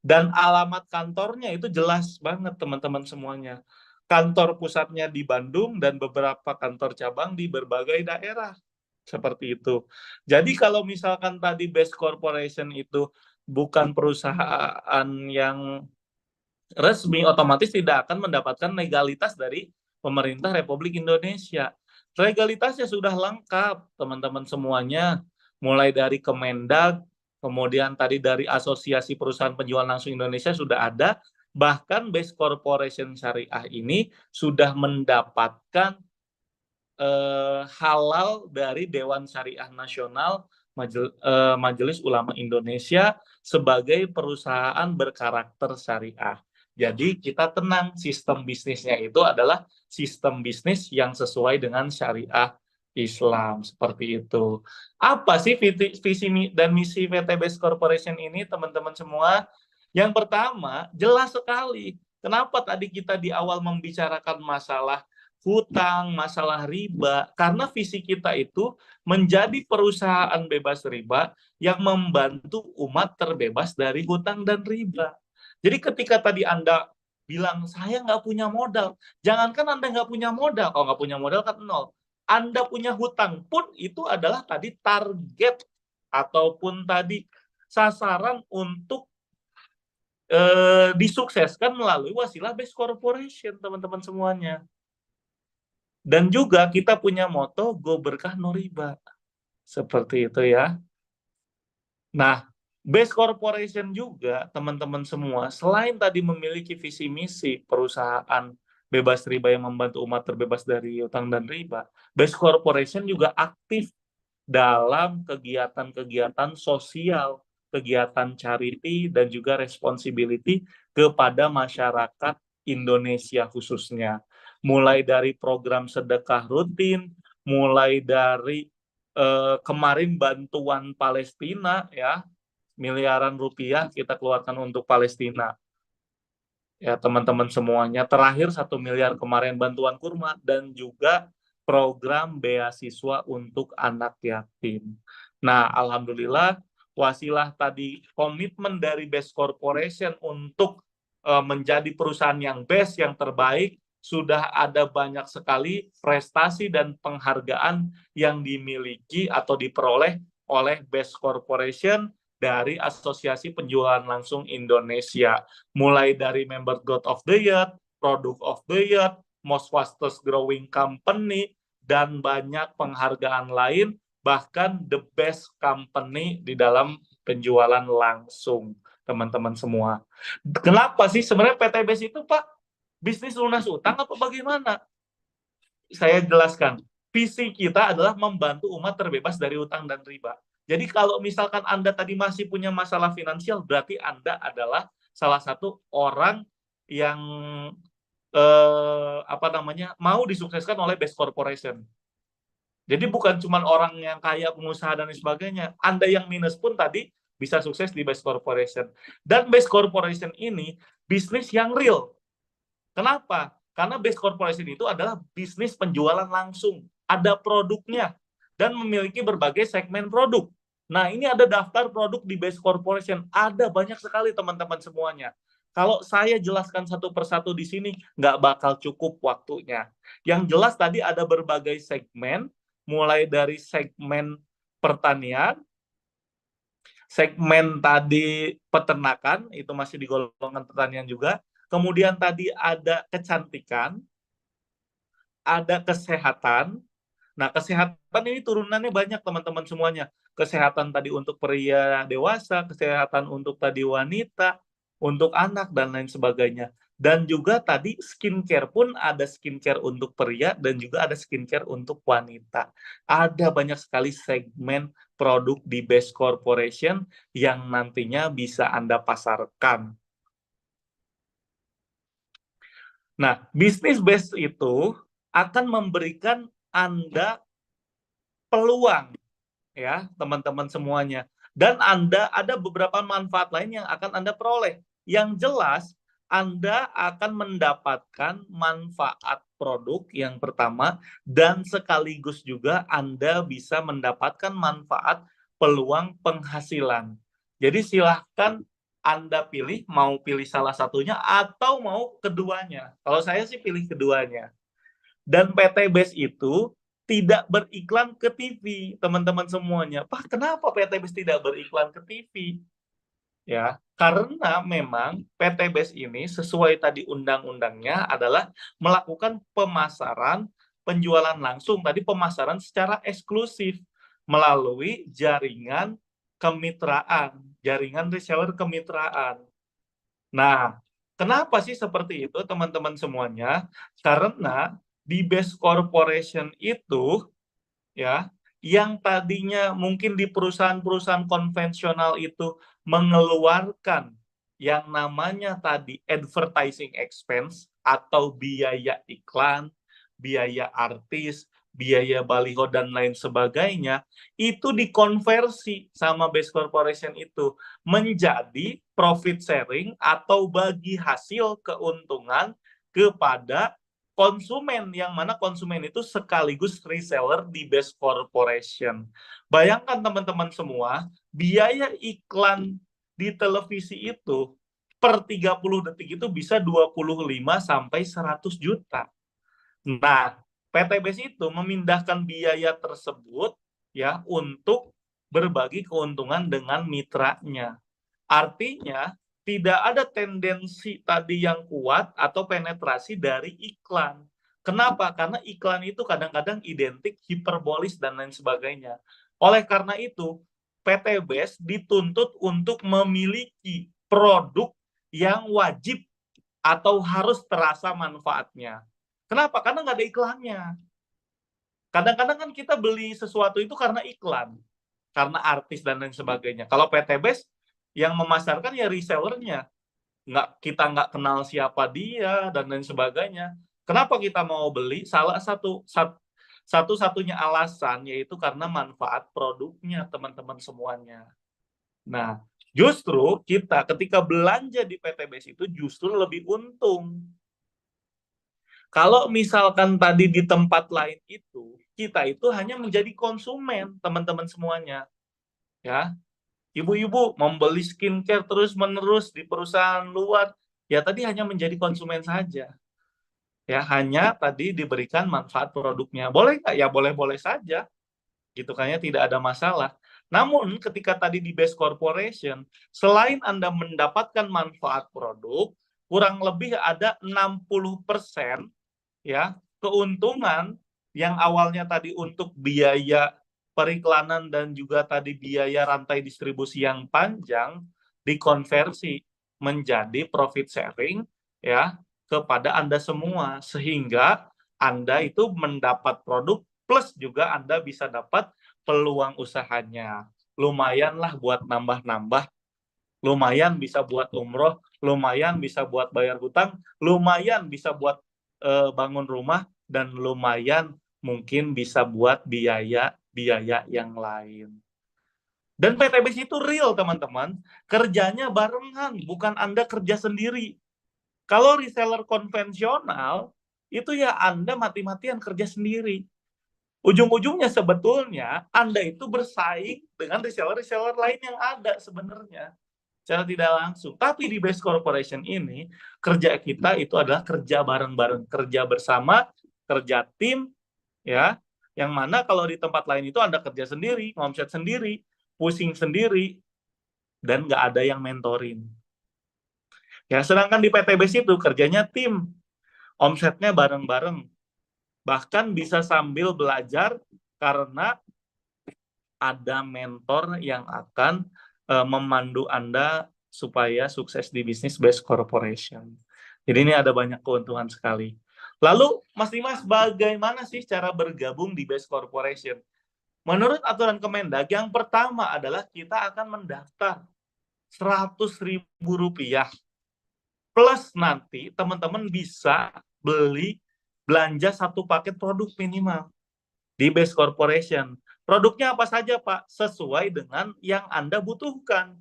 Dan alamat kantornya itu jelas banget teman-teman semuanya. Kantor pusatnya di Bandung dan beberapa kantor cabang di berbagai daerah. Seperti itu. Jadi kalau misalkan tadi Best Corporation itu bukan perusahaan yang resmi, otomatis tidak akan mendapatkan legalitas dari pemerintah Republik Indonesia. Legalitasnya sudah lengkap, teman-teman semuanya. Mulai dari Kemendag, kemudian tadi dari Asosiasi Perusahaan Penjualan Langsung Indonesia sudah ada, bahkan Best Corporation Syariah ini sudah mendapatkan halal dari Dewan Syariah Nasional Majelis Ulama Indonesia sebagai perusahaan berkarakter syariah. Jadi kita tenang, sistem bisnisnya itu adalah sistem bisnis yang sesuai dengan syariah Islam, seperti itu. Apa sih visi dan misi PT Best Corporation ini, teman-teman semua? Yang pertama, jelas sekali. Kenapa tadi kita di awal membicarakan masalah hutang, masalah riba? Karena visi kita itu menjadi perusahaan bebas riba yang membantu umat terbebas dari hutang dan riba. Jadi ketika tadi Anda bilang, saya nggak punya modal. Jangankan Anda nggak punya modal, kalau nggak punya modal kan nol. Anda punya hutang pun itu adalah tadi target ataupun tadi sasaran untuk disukseskan melalui wasilah Best Corporation, teman-teman semuanya. Dan juga kita punya moto Go Berkah No Riba. Seperti itu ya. Nah, Best Corporation juga, teman-teman semua, selain tadi memiliki visi misi perusahaan bebas riba yang membantu umat terbebas dari utang dan riba, Best Corporation juga aktif dalam kegiatan-kegiatan sosial, kegiatan charity, dan juga responsibility kepada masyarakat Indonesia khususnya. mulai dari program sedekah rutin, mulai dari kemarin bantuan Palestina ya, miliaran rupiah kita keluarkan untuk Palestina. Ya teman-teman semuanya, terakhir 1 miliar kemarin bantuan kurma dan juga program beasiswa untuk anak yatim. Nah, alhamdulillah wasilah tadi komitmen dari Best Corporation untuk menjadi perusahaan yang best, yang terbaik, sudah ada banyak sekali prestasi dan penghargaan yang dimiliki atau diperoleh oleh Best Corporation dari Asosiasi Penjualan Langsung Indonesia. Mulai dari Member Growth of the Year, Product of the Year, Most Fastest Growing Company, dan banyak penghargaan lain, bahkan the best company di dalam penjualan langsung, teman-teman semua. Kenapa sih sebenarnya PTBS itu, Pak? Bisnis lunas utang apa bagaimana? Saya jelaskan. Visi kita adalah membantu umat terbebas dari utang dan riba. Jadi kalau misalkan Anda tadi masih punya masalah finansial, berarti Anda adalah salah satu orang yang mau disukseskan oleh Best Corporation. Jadi bukan cuma orang yang kaya, pengusaha dan sebagainya. Anda yang minus pun tadi bisa sukses di Best Corporation. Dan Best Corporation ini bisnis yang real. Kenapa? Karena Best Corporation itu adalah bisnis penjualan langsung. Ada produknya dan memiliki berbagai segmen produk. Nah, ini ada daftar produk di Best Corporation. Ada banyak sekali teman-teman semuanya. Kalau saya jelaskan satu persatu di sini, nggak bakal cukup waktunya. Yang jelas tadi ada berbagai segmen, mulai dari segmen pertanian, segmen tadi peternakan, itu masih di golongan pertanian juga. Kemudian tadi ada kecantikan, ada kesehatan. Nah, kesehatan ini turunannya banyak teman-teman semuanya. Kesehatan tadi untuk pria dewasa, kesehatan untuk tadi wanita, untuk anak, dan lain sebagainya. Dan juga tadi skincare pun ada skincare untuk pria dan juga ada skincare untuk wanita. Ada banyak sekali segmen produk di Best Corporation yang nantinya bisa Anda pasarkan. Nah, bisnis base itu akan memberikan Anda peluang, ya, teman-teman semuanya. Dan Anda ada beberapa manfaat lain yang akan Anda peroleh. Yang jelas, Anda akan mendapatkan manfaat produk yang pertama, dan sekaligus juga Anda bisa mendapatkan manfaat peluang penghasilan. Jadi silahkan Anda pilih, mau pilih salah satunya atau mau keduanya. Kalau saya sih pilih keduanya. Dan PTBS itu tidak beriklan ke TV, teman-teman semuanya. Pak, kenapa PTBS tidak beriklan ke TV? Ya, karena memang PTBS ini sesuai tadi undang-undangnya adalah melakukan pemasaran, penjualan langsung, tadi pemasaran secara eksklusif melalui jaringan kemitraan, jaringan reseller kemitraan. Nah, kenapa sih seperti itu teman-teman semuanya? Karena di Best Corporation itu ya, yang tadinya mungkin di perusahaan-perusahaan konvensional itu mengeluarkan yang namanya tadi advertising expense atau biaya iklan, biaya artis, biaya baliho dan lain sebagainya, itu dikonversi sama Best Corporation itu menjadi profit sharing atau bagi hasil keuntungan kepada konsumen, yang mana konsumen itu sekaligus reseller di Best Corporation. Bayangkan teman-teman semua, biaya iklan di televisi itu per 30 detik itu bisa 25 sampai 100 juta. Nah, PTBS itu memindahkan biaya tersebut ya untuk berbagi keuntungan dengan mitranya. Artinya tidak ada tendensi tadi yang kuat atau penetrasi dari iklan. Kenapa? Karena iklan itu kadang-kadang identik hiperbolis dan lain sebagainya. Oleh karena itu, PTBS dituntut untuk memiliki produk yang wajib atau harus terasa manfaatnya. Kenapa? Karena nggak ada iklannya. Kadang-kadang kan kita beli sesuatu itu karena iklan, karena artis dan lain sebagainya. Kalau PTBS yang memasarkan ya resellernya, kita nggak kenal siapa dia dan lain sebagainya. Kenapa kita mau beli? Satu-satunya alasan yaitu karena manfaat produknya, teman-teman semuanya. Nah, justru kita ketika belanja di PTBS itu justru lebih untung. Kalau misalkan tadi di tempat lain itu, kita itu hanya menjadi konsumen, teman-teman semuanya. Ya, ibu-ibu membeli skincare terus-menerus di perusahaan luar, ya tadi hanya menjadi konsumen saja. Ya, hanya tadi diberikan manfaat produknya. Boleh nggak? Ya boleh-boleh saja. Gitu kan ya, tidak ada masalah. Namun ketika tadi di Best Corporation, selain Anda mendapatkan manfaat produk, kurang lebih ada 60% ya keuntungan yang awalnya tadi untuk biaya periklanan dan juga tadi biaya rantai distribusi yang panjang dikonversi menjadi profit sharing ya kepada Anda semua, sehingga Anda itu mendapat produk plus juga Anda bisa dapat peluang usahanya. Lumayanlah buat nambah-nambah, lumayan bisa buat umroh, lumayan bisa buat bayar hutang, lumayan bisa buat bangun rumah, dan lumayan mungkin bisa buat biaya-biaya yang lain. Dan PTBS itu real, teman-teman. Kerjanya barengan, bukan Anda kerja sendiri. Kalau reseller konvensional, itu ya Anda mati-matian kerja sendiri. Ujung-ujungnya sebetulnya Anda itu bersaing dengan reseller-reseller lain yang ada sebenarnya. Secara tidak langsung. Tapi di Best Corporation ini, kerja kita itu adalah kerja bareng-bareng, kerja bersama, kerja tim, ya. Yang mana kalau di tempat lain itu Anda kerja sendiri, ngomset sendiri, pusing sendiri, dan nggak ada yang mentorin. Ya, sedangkan di PTBS itu kerjanya tim, omsetnya bareng-bareng, bahkan bisa sambil belajar karena ada mentor yang akan memandu Anda supaya sukses di bisnis Best Corporation. Jadi ini ada banyak keuntungan sekali. Lalu, Mas Dimas, bagaimana sih cara bergabung di Best Corporation? Menurut aturan Kemendag, yang pertama adalah kita akan mendaftar Rp100.000 plus nanti teman-teman bisa belanja satu paket produk minimal di Best Corporation. Produknya apa saja, Pak? Sesuai dengan yang Anda butuhkan.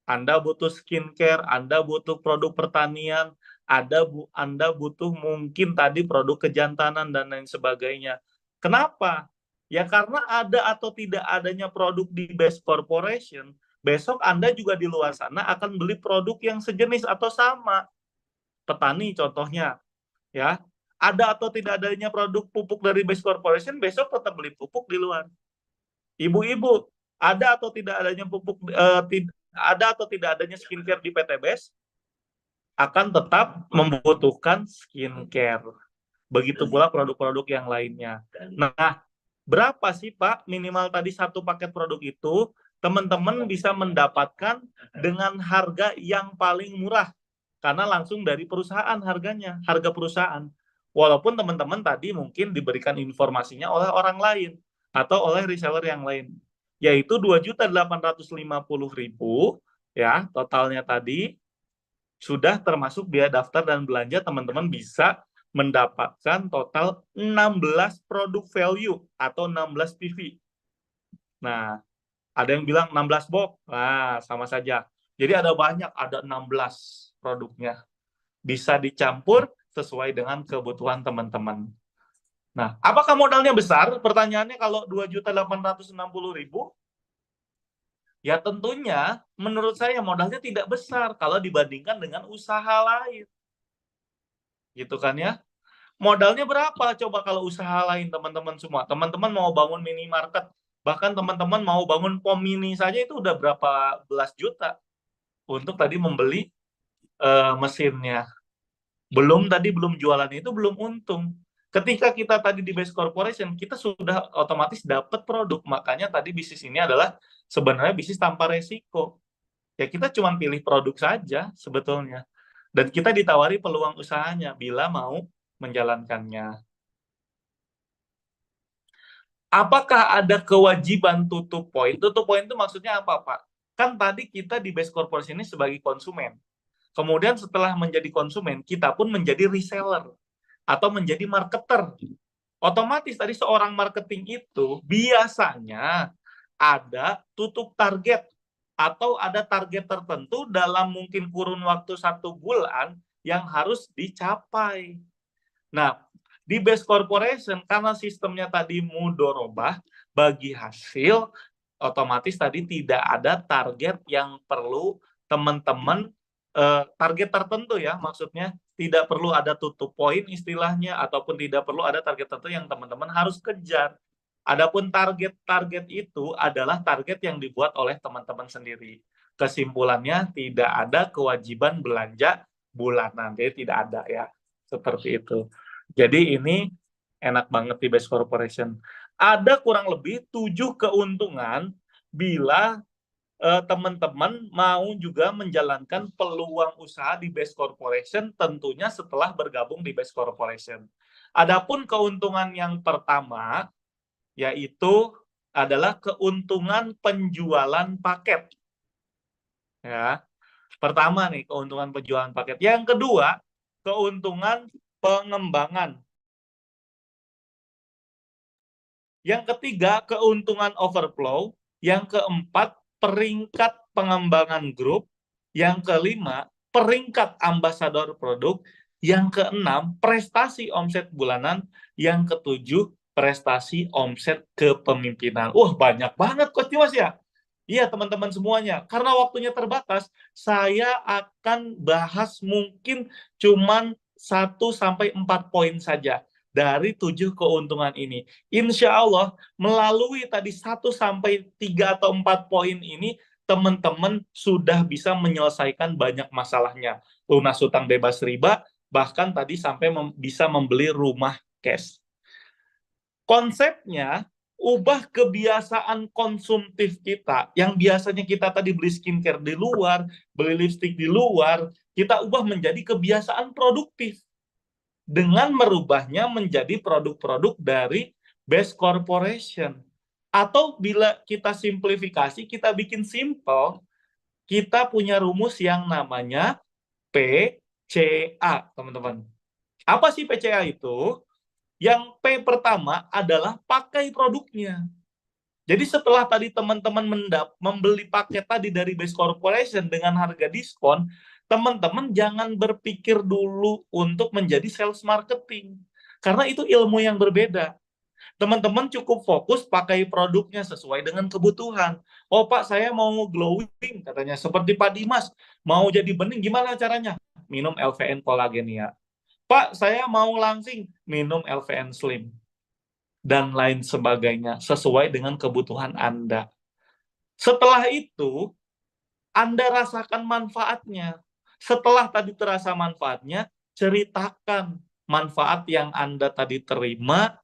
Anda butuh skincare, Anda butuh produk pertanian, Anda butuh mungkin tadi produk kejantanan dan lain sebagainya. Kenapa? Ya karena ada atau tidak adanya produk di Best Corporation, besok Anda juga di luar sana akan beli produk yang sejenis atau sama. Petani contohnya, ya. Ada atau tidak adanya produk pupuk dari Best Corporation, besok tetap beli pupuk di luar. Ibu-ibu, ada atau tidak adanya pupuk, ada atau tidak adanya skincare di PTBS, akan tetap membutuhkan skincare. Begitu pula produk-produk yang lainnya. Nah, berapa sih Pak minimal tadi satu paket produk itu? Teman-teman bisa mendapatkan dengan harga yang paling murah. Karena langsung dari perusahaan harganya, harga perusahaan. Walaupun teman-teman tadi mungkin diberikan informasinya oleh orang lain atau oleh reseller yang lain, yaitu Rp2.850.000 ya totalnya tadi, sudah termasuk biaya daftar dan belanja. Teman-teman bisa mendapatkan total 16 produk value atau 16 PV. Nah, ada yang bilang 16 box, nah sama saja. Jadi ada banyak, ada 16 produknya. Bisa dicampur sesuai dengan kebutuhan teman-teman. Nah, apakah modalnya besar? Pertanyaannya kalau Rp2.860.000, ya tentunya menurut saya modalnya tidak besar kalau dibandingkan dengan usaha lain. Gitu kan ya? Modalnya berapa coba kalau usaha lain, teman-teman semua? Teman-teman mau bangun minimarket, bahkan teman-teman mau bangun pom mini saja itu udah berapa belas juta untuk tadi membeli mesinnya. Belum jualan itu belum untung. Ketika kita tadi di Best Corporation, kita sudah otomatis dapat produk. Makanya tadi bisnis ini adalah sebenarnya bisnis tanpa resiko. Ya kita cuma pilih produk saja sebetulnya. Dan kita ditawari peluang usahanya bila mau menjalankannya. Apakah ada kewajiban tutup poin? Tutup poin itu maksudnya apa, Pak? Kan tadi kita di Best Corporation ini sebagai konsumen. Kemudian setelah menjadi konsumen, kita pun menjadi reseller. atau menjadi marketer. Otomatis tadi seorang marketing itu biasanya ada tutup target atau ada target tertentu dalam mungkin kurun waktu 1 bulan yang harus dicapai. Nah, di base corporation karena sistemnya tadi mudorobah bagi hasil, otomatis tadi tidak ada target yang perlu teman-teman target tertentu ya, maksudnya tidak perlu ada tutup poin istilahnya ataupun tidak perlu ada target tertentu yang teman-teman harus kejar. Adapun target-target itu adalah target yang dibuat oleh teman-teman sendiri. Kesimpulannya tidak ada kewajiban belanja bulanan, jadi tidak ada ya. Seperti itu. Jadi ini enak banget di base corporation. Ada kurang lebih 7 keuntungan bila teman-teman mau juga menjalankan peluang usaha di base corporation tentunya setelah bergabung di base corporation. Adapun keuntungan yang pertama yaitu adalah keuntungan penjualan paket. Ya. Pertama nih keuntungan penjualan paket. Yang kedua, keuntungan pengembangan. Yang ketiga, keuntungan overflow. Yang keempat, peringkat pengembangan grup. Yang kelima, peringkat ambasador produk. Yang keenam, prestasi omset bulanan. Yang ketujuh, prestasi omset kepemimpinan. Wah, banyak banget Coach Dimas ya. Iya, teman-teman semuanya. Karena waktunya terbatas, saya akan bahas mungkin cuman 1-4 poin saja dari 7 keuntungan ini. Insya Allah, melalui tadi 1-3 atau 4 poin ini, teman-teman sudah bisa menyelesaikan banyak masalahnya. Lunas hutang bebas riba, bahkan tadi sampai bisa membeli rumah cash. Konsepnya, ubah kebiasaan konsumtif kita, yang biasanya kita tadi beli skincare di luar, beli lipstick di luar, kita ubah menjadi kebiasaan produktif. Dengan merubahnya menjadi produk-produk dari base corporation. Atau bila kita simplifikasi, kita bikin simple, kita punya rumus yang namanya PCA, teman-teman. Apa sih PCA itu? Yang P pertama adalah pakai produknya. Jadi setelah tadi teman-teman membeli paket tadi dari base corporation dengan harga diskon, teman-teman jangan berpikir dulu untuk menjadi sales marketing. Karena itu ilmu yang berbeda. Teman-teman cukup fokus pakai produknya sesuai dengan kebutuhan. Oh Pak, saya mau glowing katanya. Seperti Pak Dimas, mau jadi bening, gimana caranya? Minum LVN Kolagenia. Pak, saya mau langsing, minum LVN Slim. Dan lain sebagainya, sesuai dengan kebutuhan Anda. Setelah itu, Anda rasakan manfaatnya. Setelah tadi terasa manfaatnya, ceritakan manfaat yang Anda tadi terima,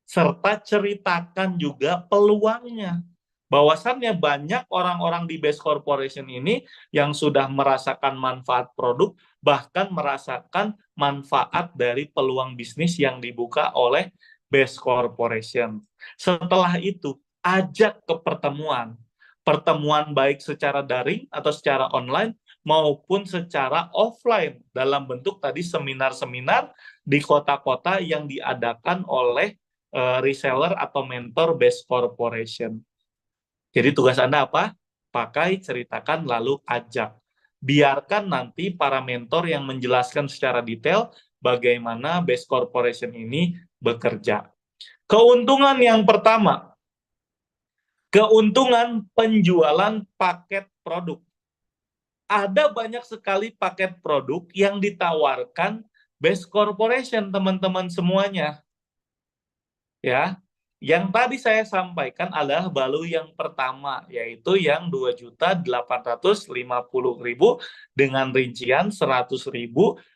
serta ceritakan juga peluangnya. Bahwasannya banyak orang-orang di base corporation ini yang sudah merasakan manfaat produk, bahkan merasakan manfaat dari peluang bisnis yang dibuka oleh base corporation. Setelah itu, ajak ke pertemuan. Pertemuan baik secara daring atau secara online maupun secara offline dalam bentuk tadi seminar-seminar di kota-kota yang diadakan oleh reseller atau mentor base corporation. Jadi tugas Anda apa? Pakai, ceritakan, lalu ajak. Biarkan nanti para mentor yang menjelaskan secara detail bagaimana base corporation ini bekerja. Keuntungan yang pertama, keuntungan penjualan paket produk. Ada banyak sekali paket produk yang ditawarkan base corporation, teman-teman semuanya. Ya, yang tadi saya sampaikan adalah balu yang pertama, yaitu yang 2.850.000 dengan rincian 100.000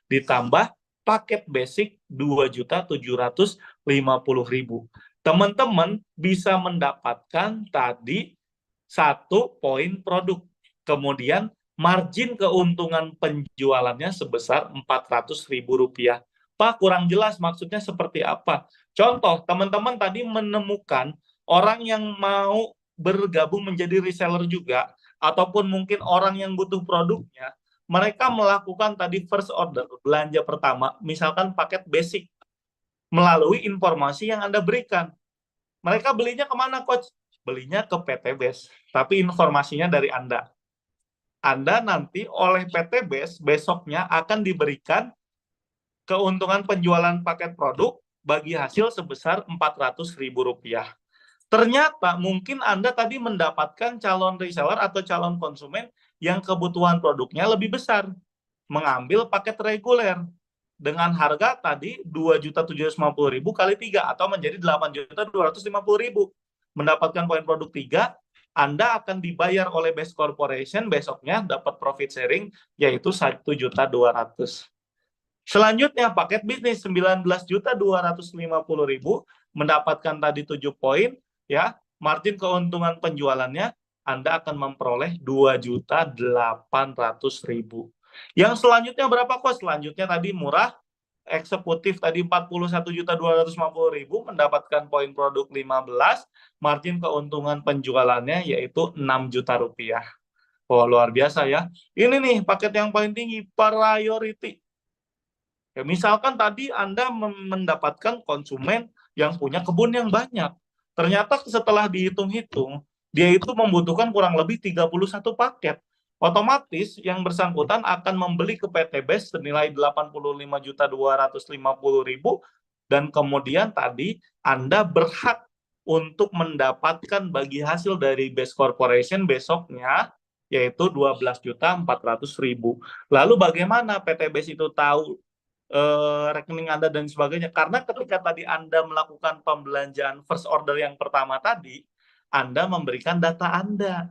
ditambah paket basic 2.750.000. Teman-teman bisa mendapatkan tadi 1 poin produk. Kemudian margin keuntungan penjualannya sebesar Rp400.000. Pak, kurang jelas maksudnya seperti apa? Contoh, teman-teman tadi menemukan orang yang mau bergabung menjadi reseller juga, ataupun mungkin orang yang butuh produknya, mereka melakukan tadi first order, belanja pertama, misalkan paket basic, melalui informasi yang Anda berikan. Mereka belinya kemana, Coach? Belinya ke PT Base, tapi informasinya dari Anda. Anda nanti oleh PT Base besoknya akan diberikan keuntungan penjualan paket produk bagi hasil sebesar Rp400.000. Ternyata mungkin Anda tadi mendapatkan calon reseller atau calon konsumen yang kebutuhan produknya lebih besar, mengambil paket reguler dengan harga tadi 2.750.000 kali 3 atau menjadi 8.250.000. Mendapatkan poin produk 3, Anda akan dibayar oleh Base Corporation besoknya dapat profit sharing yaitu 1.200.000. Selanjutnya paket bisnis 19.250.000 mendapatkan tadi 7 poin ya, margin keuntungan penjualannya Anda akan memperoleh 2.800.000. Yang selanjutnya berapa, Coach? Selanjutnya tadi murah, eksekutif tadi 41.250.000 mendapatkan poin produk 15, margin keuntungan penjualannya yaitu 6 juta rupiah. Oh, luar biasa ya. Ini nih paket yang paling tinggi, priority. Ya, misalkan tadi Anda mendapatkan konsumen yang punya kebun yang banyak. Ternyata setelah dihitung-hitung, dia itu membutuhkan kurang lebih 31 paket. Otomatis yang bersangkutan akan membeli ke PT Base senilai 85.250.000 dan kemudian tadi Anda berhak untuk mendapatkan bagi hasil dari Base Corporation besoknya yaitu 12.400.000. Lalu bagaimana PT Base itu tahu rekening Anda dan sebagainya? Karena ketika tadi Anda melakukan pembelanjaan first order yang pertama tadi, Anda memberikan data Anda.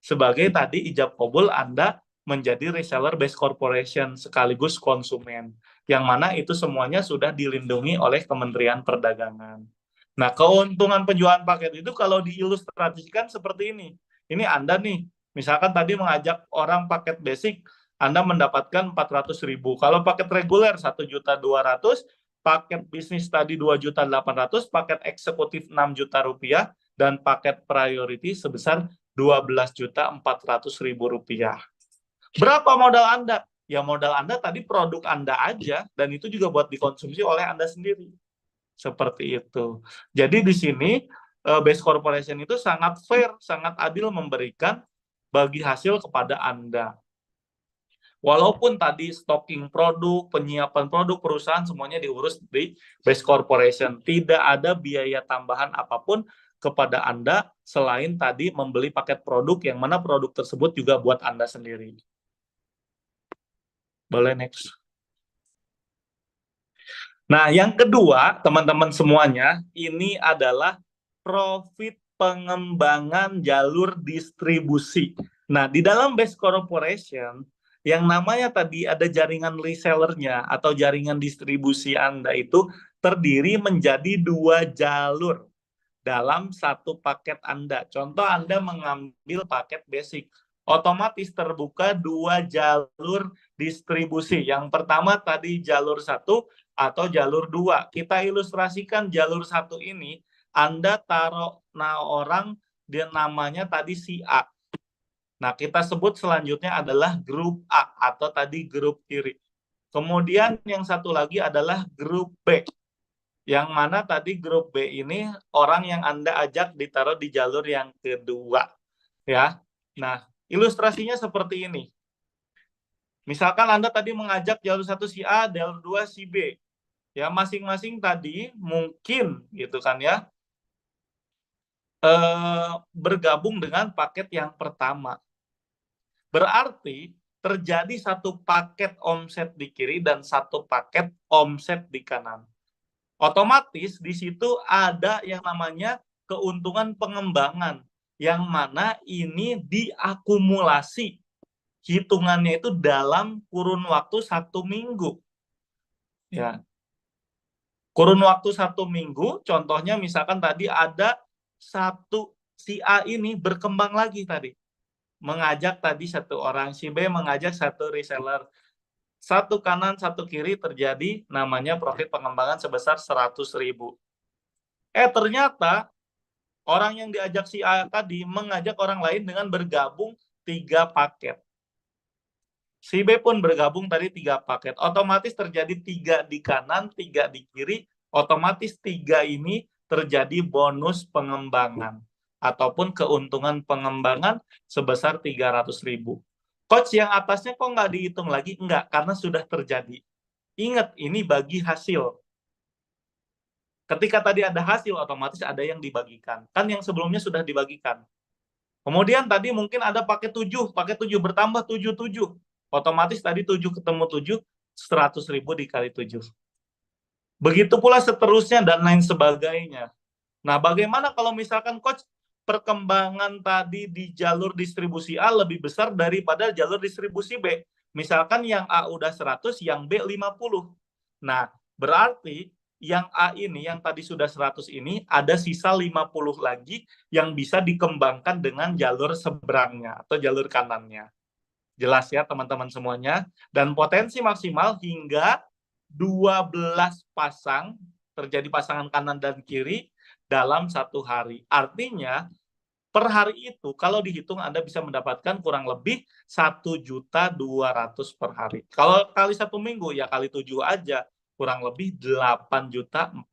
Sebagai tadi ijab kabul Anda menjadi reseller Base Corporation sekaligus konsumen. Yang mana itu semuanya sudah dilindungi oleh Kementerian Perdagangan. Nah, keuntungan penjualan paket itu kalau diilustrasikan seperti ini. Ini Anda nih, misalkan tadi mengajak orang paket basic, Anda mendapatkan 400.000. Kalau paket reguler 1.200.000, paket bisnis tadi 2.800.000, paket eksekutif 6 juta rupiah, dan paket priority sebesar 12.400.000 rupiah. Berapa modal Anda? Ya modal Anda tadi produk Anda aja, dan itu juga buat dikonsumsi oleh Anda sendiri. Seperti itu. Jadi di sini Base Corporation itu sangat fair, sangat adil memberikan bagi hasil kepada Anda. Walaupun tadi stocking produk, penyiapan produk perusahaan semuanya diurus di Base Corporation. Tidak ada biaya tambahan apapun kepada Anda selain tadi membeli paket produk yang mana produk tersebut juga buat Anda sendiri. Boleh next. Nah, yang kedua, teman-teman semuanya, ini adalah profit pengembangan jalur distribusi. Nah, di dalam Base Corporation, yang namanya tadi ada jaringan resellernya atau jaringan distribusi Anda itu terdiri menjadi 2 jalur dalam satu paket Anda. Contoh Anda mengambil paket basic, otomatis terbuka 2 jalur distribusi. Yang pertama tadi jalur 1 atau jalur 2. Kita ilustrasikan jalur 1 ini, Anda taruh orang dia namanya tadi si A. Nah, kita sebut selanjutnya adalah grup A atau tadi grup kiri. Kemudian yang satu lagi adalah grup B. Yang mana tadi grup B ini orang yang Anda ajak ditaruh di jalur yang kedua. Ya. Nah, ilustrasinya seperti ini. Misalkan Anda tadi mengajak jalur 1 si A, jalur 2 si B. Ya, masing-masing tadi mungkin gitu kan ya. Bergabung dengan paket yang pertama. Berarti terjadi satu paket omset di kiri dan satu paket omset di kanan. Otomatis di situ ada yang namanya keuntungan pengembangan, yang mana ini diakumulasi. Hitungannya itu dalam kurun waktu 1 minggu. Ya. Kurun waktu 1 minggu, contohnya misalkan tadi ada satu si A ini berkembang lagi tadi. Mengajak tadi 1 orang, si B mengajak 1 reseller. 1 kanan, 1 kiri terjadi namanya profit pengembangan sebesar 100.000. Ternyata orang yang diajak si A tadi mengajak orang lain dengan bergabung 3 paket. Si B pun bergabung tadi 3 paket. Otomatis terjadi 3 di kanan, 3 di kiri. Otomatis 3 ini terjadi bonus pengembangan ataupun keuntungan pengembangan sebesar 300.000. Coach yang atasnya kok nggak dihitung lagi? Enggak, karena sudah terjadi. Ingat, ini bagi hasil. Ketika tadi ada hasil, otomatis ada yang dibagikan. Kan yang sebelumnya sudah dibagikan. Kemudian tadi mungkin ada pakai 7 bertambah 7. Otomatis tadi 7 ketemu 7, 100.000 dikali 7. Begitu pula seterusnya dan lain sebagainya. Nah, bagaimana kalau misalkan coach perkembangan tadi di jalur distribusi A lebih besar daripada jalur distribusi B? Misalkan yang A udah 100, yang B 50. Nah, berarti yang A ini, yang tadi sudah 100 ini, ada sisa 50 lagi yang bisa dikembangkan dengan jalur seberangnya atau jalur kanannya. Jelas ya teman-teman semuanya? Dan potensi maksimal hingga 12 pasang, terjadi pasangan kanan dan kiri dalam 1 hari. Artinya, per hari itu kalau dihitung Anda bisa mendapatkan kurang lebih 1.200.000 per hari. Kalau kali 1 minggu ya kali 7 aja, kurang lebih 8.400.000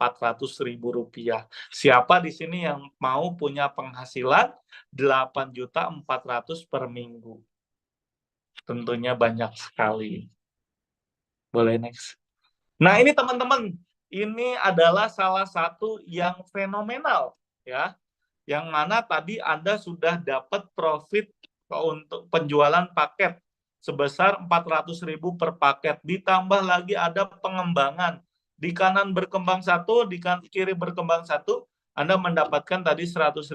rupiah. Siapa di sini yang mau punya penghasilan 8.400.000 per minggu? Tentunya banyak sekali. Boleh next. Nah, ini teman-teman, ini adalah salah satu yang fenomenal ya. Yang mana tadi Anda sudah dapat profit untuk penjualan paket sebesar 400.000 per paket. Ditambah lagi ada pengembangan. Di kanan berkembang 1, di kiri berkembang 1, Anda mendapatkan tadi 100.000.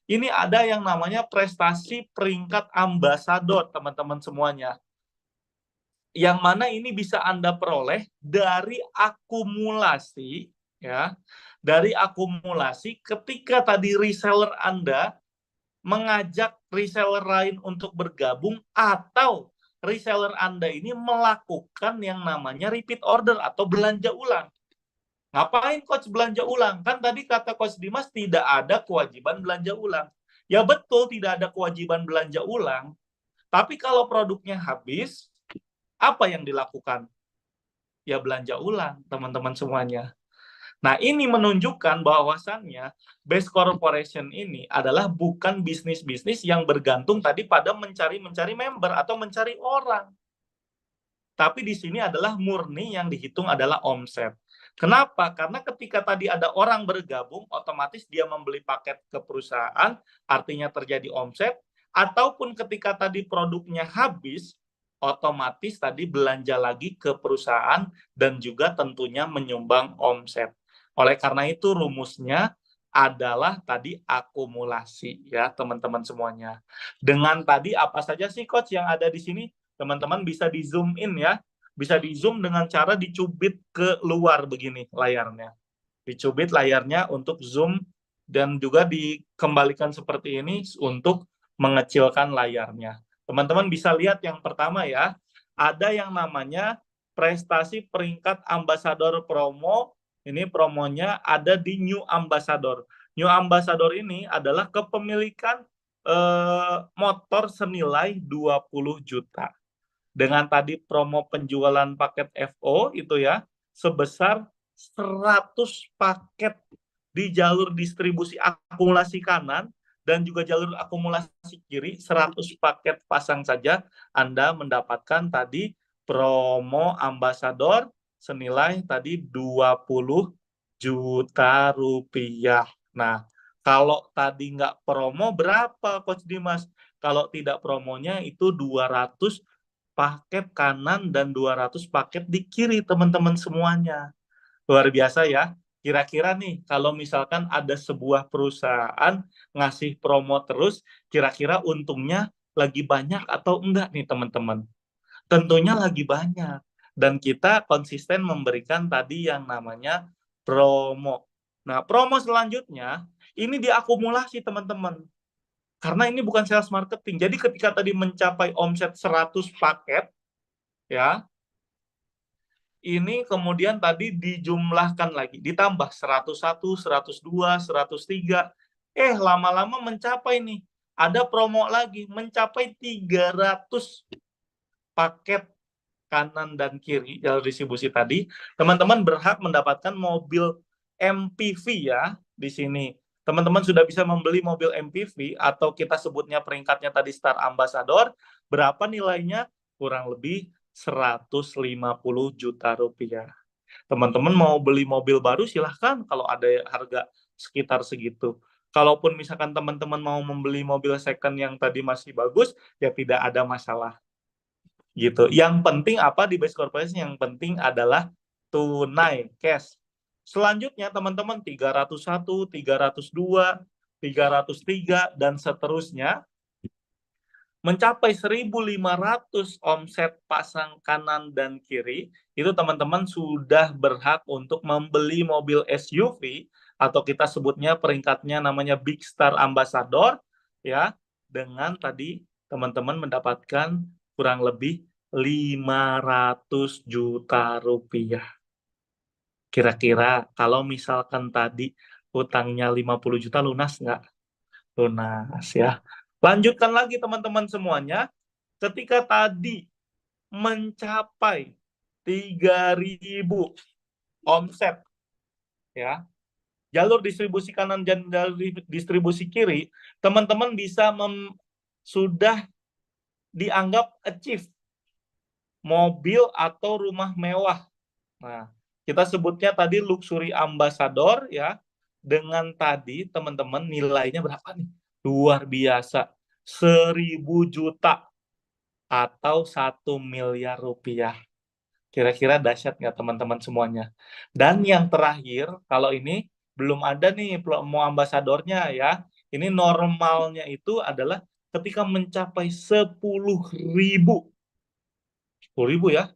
Ini ada yang namanya prestasi peringkat ambasador, teman-teman semuanya. Yang mana ini bisa Anda peroleh dari akumulasi, ya, dari akumulasi ketika tadi reseller Anda mengajak reseller lain untuk bergabung atau reseller Anda ini melakukan yang namanya repeat order atau belanja ulang. Ngapain coach belanja ulang? Kan tadi kata Coach Dimas tidak ada kewajiban belanja ulang. Ya betul, tidak ada kewajiban belanja ulang. Tapi kalau produknya habis, apa yang dilakukan? Ya belanja ulang, teman-teman semuanya. Nah, ini menunjukkan bahwasannya Best Corporation ini adalah bukan bisnis-bisnis yang bergantung tadi pada mencari member atau mencari orang. Tapi di sini adalah murni yang dihitung adalah omset. Kenapa? Karena ketika tadi ada orang bergabung, otomatis dia membeli paket ke perusahaan, artinya terjadi omset, ataupun ketika tadi produknya habis, otomatis tadi belanja lagi ke perusahaan dan juga tentunya menyumbang omset. Oleh karena itu rumusnya adalah tadi akumulasi ya teman-teman semuanya. Dengan tadi apa saja sih coach yang ada di sini? Teman-teman bisa di zoom in ya. Bisa di zoom dengan cara dicubit ke luar begini layarnya. Dicubit layarnya untuk zoom dan juga dikembalikan seperti ini untuk mengecilkan layarnya. Teman-teman bisa lihat yang pertama ya. Ada yang namanya prestasi peringkat ambasador promo. Ini promonya ada di New Ambassador. New Ambassador ini adalah kepemilikan motor senilai 20 juta. Dengan tadi promo penjualan paket FO itu ya, sebesar 100 paket di jalur distribusi akumulasi kanan dan juga jalur akumulasi kiri, 100 paket pasang saja Anda mendapatkan tadi promo ambasador senilai tadi 20 juta rupiah. Nah, kalau tadi nggak promo berapa Coach Dimas? Kalau tidak promonya itu 200 paket kanan dan 200 paket di kiri teman-teman semuanya. Luar biasa ya. Kira-kira nih kalau misalkan ada sebuah perusahaan ngasih promo terus, kira-kira untungnya lagi banyak atau enggak nih teman-teman? Tentunya lagi banyak. Dan kita konsisten memberikan tadi yang namanya promo. Nah, promo selanjutnya ini diakumulasi teman-teman. Karena ini bukan sales marketing. Jadi ketika tadi mencapai omset 100 paket, ya, ini kemudian tadi dijumlahkan lagi, ditambah 101, 102, 103. Lama-lama mencapai nih. Ada promo lagi, mencapai 300 paket kanan dan kiri jalur distribusi tadi, teman-teman berhak mendapatkan mobil MPV ya di sini. Teman-teman sudah bisa membeli mobil MPV atau kita sebutnya peringkatnya tadi Star Ambassador. Berapa nilainya? Kurang lebih 150 juta rupiah. Teman-teman mau beli mobil baru silahkan kalau ada harga sekitar segitu. Kalaupun misalkan teman-teman mau membeli mobil second yang tadi masih bagus, ya tidak ada masalah. Gitu. Yang penting apa di Base Corporation? Yang penting adalah tunai, cash. Selanjutnya teman-teman 301, 302, 303 dan seterusnya mencapai 1.500 omset pasang kanan dan kiri, itu teman-teman sudah berhak untuk membeli mobil SUV atau kita sebutnya peringkatnya namanya Big Star Ambassador ya, dengan tadi teman-teman mendapatkan kurang lebih 500 juta rupiah. Kira-kira kalau misalkan tadi hutangnya 50 juta lunas nggak? Lunas ya. Lanjutkan lagi teman-teman semuanya. Ketika tadi mencapai 3.000 omset ya, jalur distribusi kanan dan jalur distribusi kiri, teman-teman bisa sudah dianggap achieve mobil atau rumah mewah. Nah, kita sebutnya tadi luxury ambassador ya. Dengan tadi teman-teman nilainya berapa nih? Luar biasa. 1.000 juta atau 1 miliar rupiah. Kira-kira dahsyat nggak teman-teman semuanya? Dan yang terakhir, kalau ini belum ada nih mau ambasadornya ya. Ini normalnya itu adalah ketika mencapai 10.000. 10.000 ya.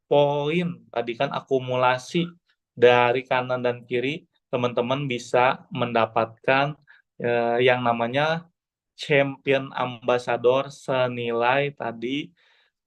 Poin tadi kan akumulasi dari kanan dan kiri, teman-teman bisa mendapatkan yang namanya champion ambassador senilai tadi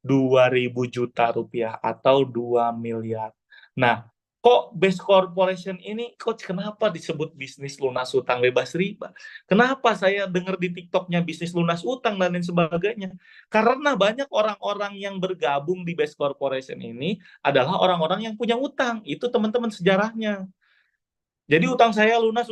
2.000 juta rupiah atau 2 miliar. Nah, kok Base Corporation ini, Coach, kenapa disebut bisnis lunas utang bebas riba? Kenapa saya dengar di TikToknya bisnis lunas utang dan lain sebagainya? Karena banyak orang-orang yang bergabung di Base Corporation ini adalah orang-orang yang punya utang. Itu teman-teman sejarahnya. Jadi utang saya lunas,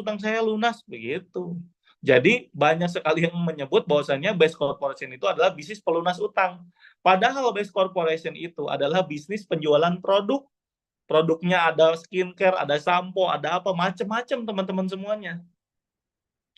begitu. Jadi banyak sekali yang menyebut bahwasannya Base Corporation itu adalah bisnis pelunas utang. Padahal Base Corporation itu adalah bisnis penjualan produk. Produknya ada skincare, ada sampo, ada apa, macam-macam teman-teman semuanya.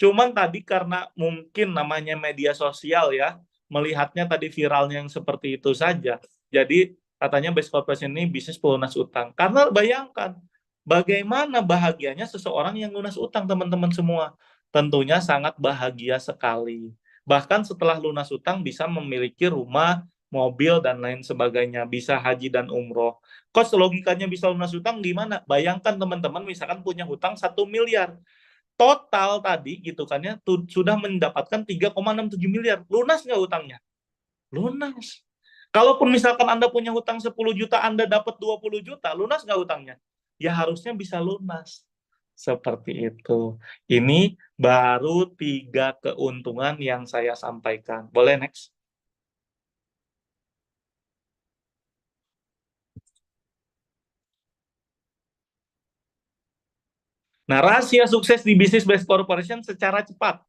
Cuman tadi karena mungkin namanya media sosial ya, melihatnya tadi viralnya yang seperti itu saja. Jadi katanya Base Corporation ini bisnis pelunas utang. Karena bayangkan, bagaimana bahagianya seseorang yang lunas utang teman-teman semua. Tentunya sangat bahagia sekali. Bahkan setelah lunas utang bisa memiliki rumah, mobil, dan lain sebagainya. Bisa haji dan umroh. Coach, logikanya bisa lunas utang gimana? Bayangkan teman-teman misalkan punya hutang 1 miliar. Total tadi gitu kan ya, sudah mendapatkan 3,67 miliar. Lunas nggak hutangnya? Lunas. Kalaupun misalkan Anda punya hutang 10 juta, Anda dapat 20 juta, lunas nggak hutangnya? Ya harusnya bisa lunas. Seperti itu. Ini baru 3 keuntungan yang saya sampaikan. Boleh next? Nah, rahasia sukses di bisnis Base Corporation secara cepat.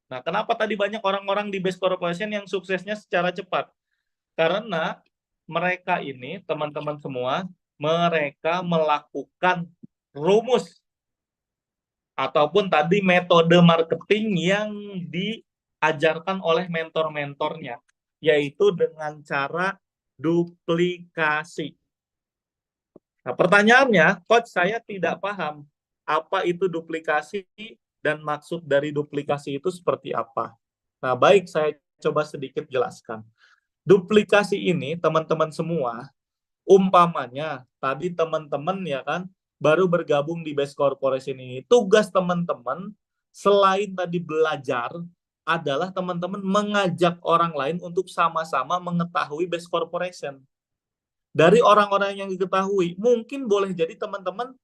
Nah, kenapa tadi banyak orang-orang di Base Corporation yang suksesnya secara cepat? Karena mereka ini, teman-teman semua, mereka melakukan rumus ataupun tadi metode marketing yang diajarkan oleh mentor-mentornya, yaitu dengan cara duplikasi. Nah, pertanyaannya, Coach, saya tidak paham apa itu duplikasi dan maksud dari duplikasi itu seperti apa. Nah, baik, saya coba sedikit jelaskan. Duplikasi ini, teman-teman semua, umpamanya tadi teman-teman ya kan baru bergabung di Base Corporation ini. Tugas teman-teman selain tadi belajar adalah teman-teman mengajak orang lain untuk sama-sama mengetahui Base Corporation. Dari orang-orang yang diketahui, mungkin boleh jadi teman-teman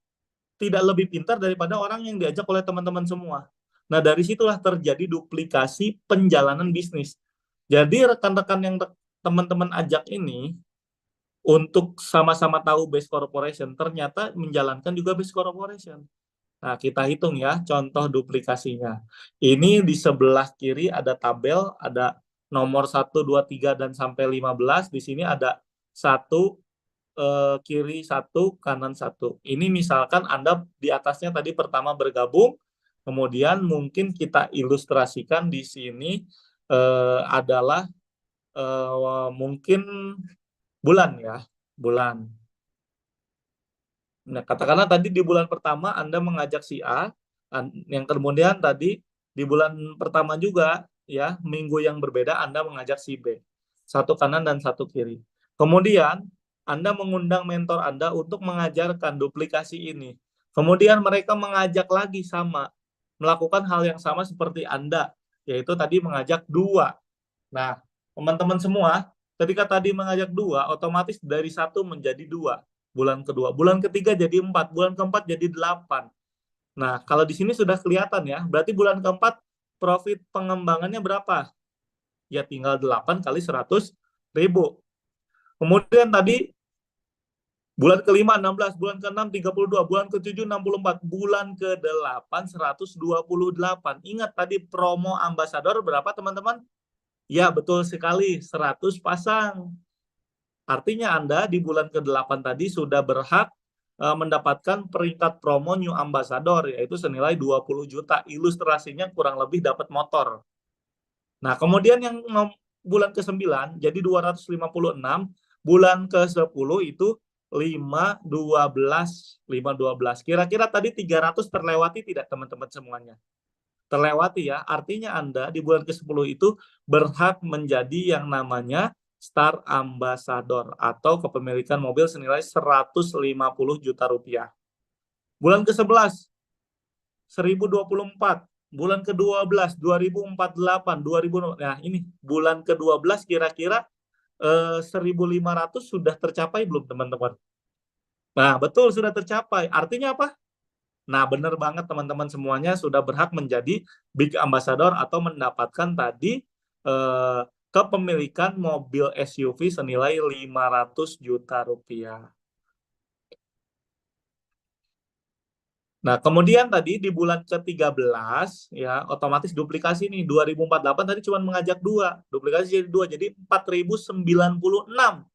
tidak lebih pintar daripada orang yang diajak oleh teman-teman semua. Nah, dari situlah terjadi duplikasi penjalanan bisnis. Jadi rekan-rekan yang teman-teman ajak ini, untuk sama-sama tahu base corporation, ternyata menjalankan juga base corporation. Nah, kita hitung ya contoh duplikasinya. Ini di sebelah kiri ada tabel, ada nomor 1, 2, 3, dan sampai 15. Di sini ada 1, kiri 1, kanan 1. Ini misalkan Anda di atasnya tadi pertama bergabung, kemudian mungkin kita ilustrasikan di sini adalah mungkin bulan ya, bulan. Nah, katakanlah tadi di bulan pertama Anda mengajak si A, yang kemudian tadi di bulan pertama juga ya, minggu yang berbeda Anda mengajak si B. 1 kanan dan 1 kiri. Kemudian Anda mengundang mentor Anda untuk mengajarkan duplikasi ini. Kemudian mereka mengajak lagi sama, melakukan hal yang sama seperti Anda, yaitu tadi mengajak 2. Nah, teman-teman semua, ketika tadi mengajak 2, otomatis dari 1 menjadi 2. Bulan kedua, bulan ketiga jadi 4, bulan keempat jadi 8. Nah, kalau di sini sudah kelihatan ya, berarti bulan keempat profit pengembangannya berapa? Ya tinggal 8 kali 100.000. Kemudian tadi bulan kelima 16, bulan ke-6 32, bulan ke-7 64, bulan ke-8 128. Ingat tadi promo ambasador berapa teman-teman? Ya betul sekali, 100 pasang. Artinya Anda di bulan ke-8 tadi sudah berhak mendapatkan peringkat promo New Ambassador, yaitu senilai 20 juta. Ilustrasinya kurang lebih dapat motor. Nah, kemudian yang bulan ke-9 jadi 256, bulan ke-10 itu 512. Kira-kira tadi 300 terlewati tidak teman-teman semuanya? Terlewati ya, artinya Anda di bulan ke-10 itu berhak menjadi yang namanya Star Ambassador atau kepemilikan mobil senilai 150 juta rupiah. Bulan ke-11, 1024. Bulan ke-12, 2048, 2000. Nah ini bulan ke-12 kira-kira 1.500 sudah tercapai belum teman-teman? Nah betul, sudah tercapai. Artinya apa? Nah benar banget teman-teman semuanya sudah berhak menjadi Big Ambassador atau mendapatkan tadi kepemilikan mobil SUV senilai 500 juta rupiah. Nah, kemudian tadi di bulan ke-13 ya, otomatis duplikasi nih 2048 tadi cuma mengajak 2, duplikasi jadi 2, jadi 4096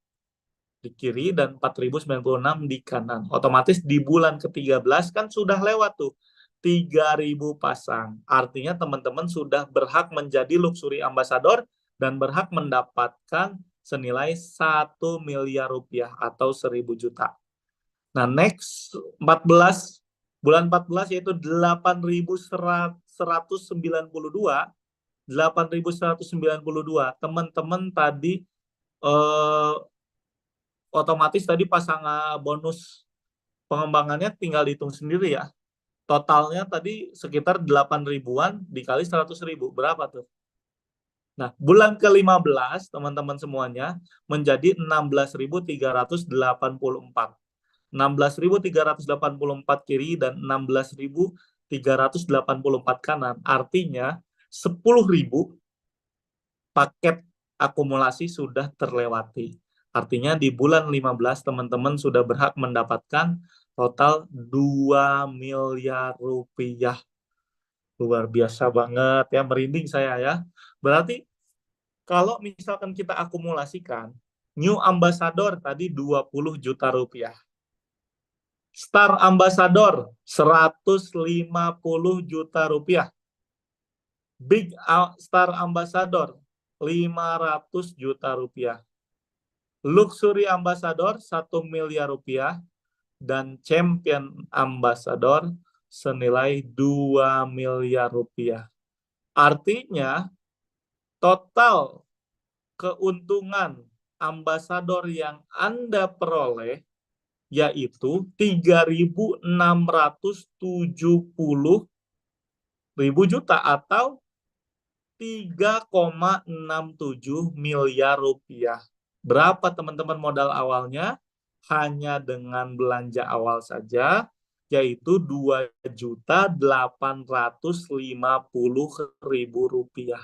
di kiri dan 4096 di kanan. Otomatis di bulan ke-13 kan sudah lewat tuh 3.000 pasang. Artinya teman-teman sudah berhak menjadi luxury ambassador dan berhak mendapatkan senilai 1 miliar rupiah atau 1.000 juta. Nah, next 14 bulan 14 yaitu 8.192. 8.192. Teman-teman tadi otomatis tadi pasang bonus pengembangannya tinggal dihitung sendiri ya. Totalnya tadi sekitar 8.000-an dikali 100.000. Berapa tuh? Nah, bulan ke-15 teman-teman semuanya menjadi 16.384. 16.384 kiri dan 16.384 kanan. Artinya 10.000 paket akumulasi sudah terlewati. Artinya di bulan 15 teman-teman sudah berhak mendapatkan total 2 miliar rupiah. Luar biasa banget ya, merinding saya ya. Berarti kalau misalkan kita akumulasikan, New Ambassador tadi 20 juta rupiah. Star Ambassador 150 juta rupiah. Big Star Ambassador 500 juta rupiah. Luxury Ambassador 1 miliar rupiah. Dan Champion Ambassador senilai 2 miliar rupiah. Artinya total keuntungan ambasador yang Anda peroleh yaitu 3.670.000 juta atau 3,67 miliar rupiah. Berapa teman-teman modal awalnya? Hanya dengan belanja awal saja yaitu 2.850.000 rupiah.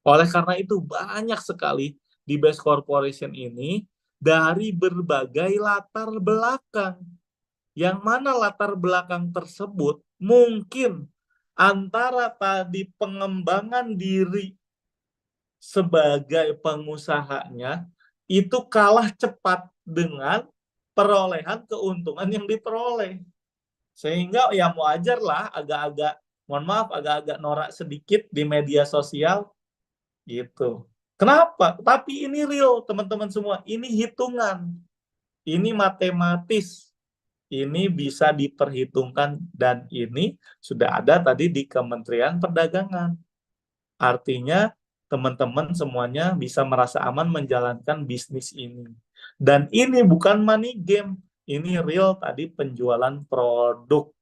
Oleh karena itu banyak sekali di Base Corporation ini dari berbagai latar belakang. Yang mana latar belakang tersebut mungkin antara tadi pengembangan diri sebagai pengusahanya itu kalah cepat dengan perolehan keuntungan yang diperoleh. Sehingga ya wajar lah agak-agak, mohon maaf, agak-agak norak sedikit di media sosial gitu. Kenapa? Tapi ini real teman-teman semua, ini hitungan, ini matematis, ini bisa diperhitungkan dan ini sudah ada tadi di Kementerian Perdagangan. Artinya teman-teman semuanya bisa merasa aman menjalankan bisnis ini. Dan ini bukan money game, ini real tadi penjualan produk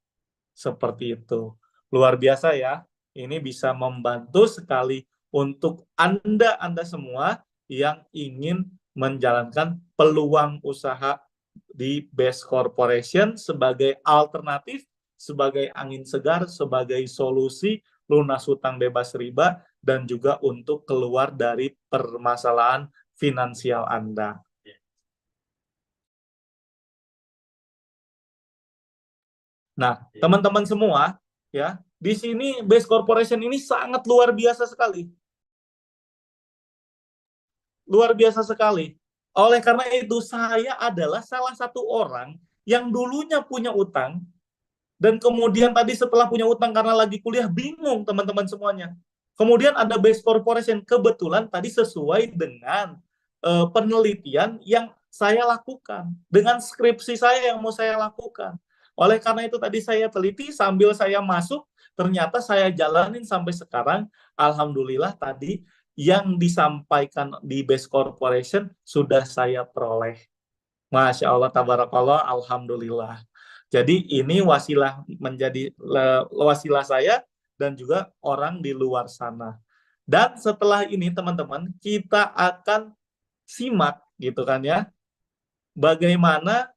seperti itu. Luar biasa ya, ini bisa membantu sekali untuk Anda semua yang ingin menjalankan peluang usaha di Best Corporation sebagai alternatif, sebagai angin segar, sebagai solusi lunas hutang bebas riba, dan juga untuk keluar dari permasalahan finansial Anda. Nah, teman-teman semua, ya, di sini Best Corporation ini sangat luar biasa sekali. Luar biasa sekali. Oleh karena itu, saya adalah salah satu orang yang dulunya punya utang, dan kemudian tadi setelah punya utang karena lagi kuliah, bingung teman-teman semuanya. Kemudian ada Best Corporation, kebetulan tadi sesuai dengan penelitian yang saya lakukan, dengan skripsi saya yang mau saya lakukan. Oleh karena itu tadi saya teliti sambil saya masuk, ternyata saya jalanin sampai sekarang. Alhamdulillah tadi yang disampaikan di Best Corporation sudah saya peroleh. Masya Allah, tabarakallah, alhamdulillah. Jadi ini wasilah, menjadi wasilah saya dan juga orang di luar sana. Dan setelah ini teman-teman, kita akan simak gitu kan ya, bagaimana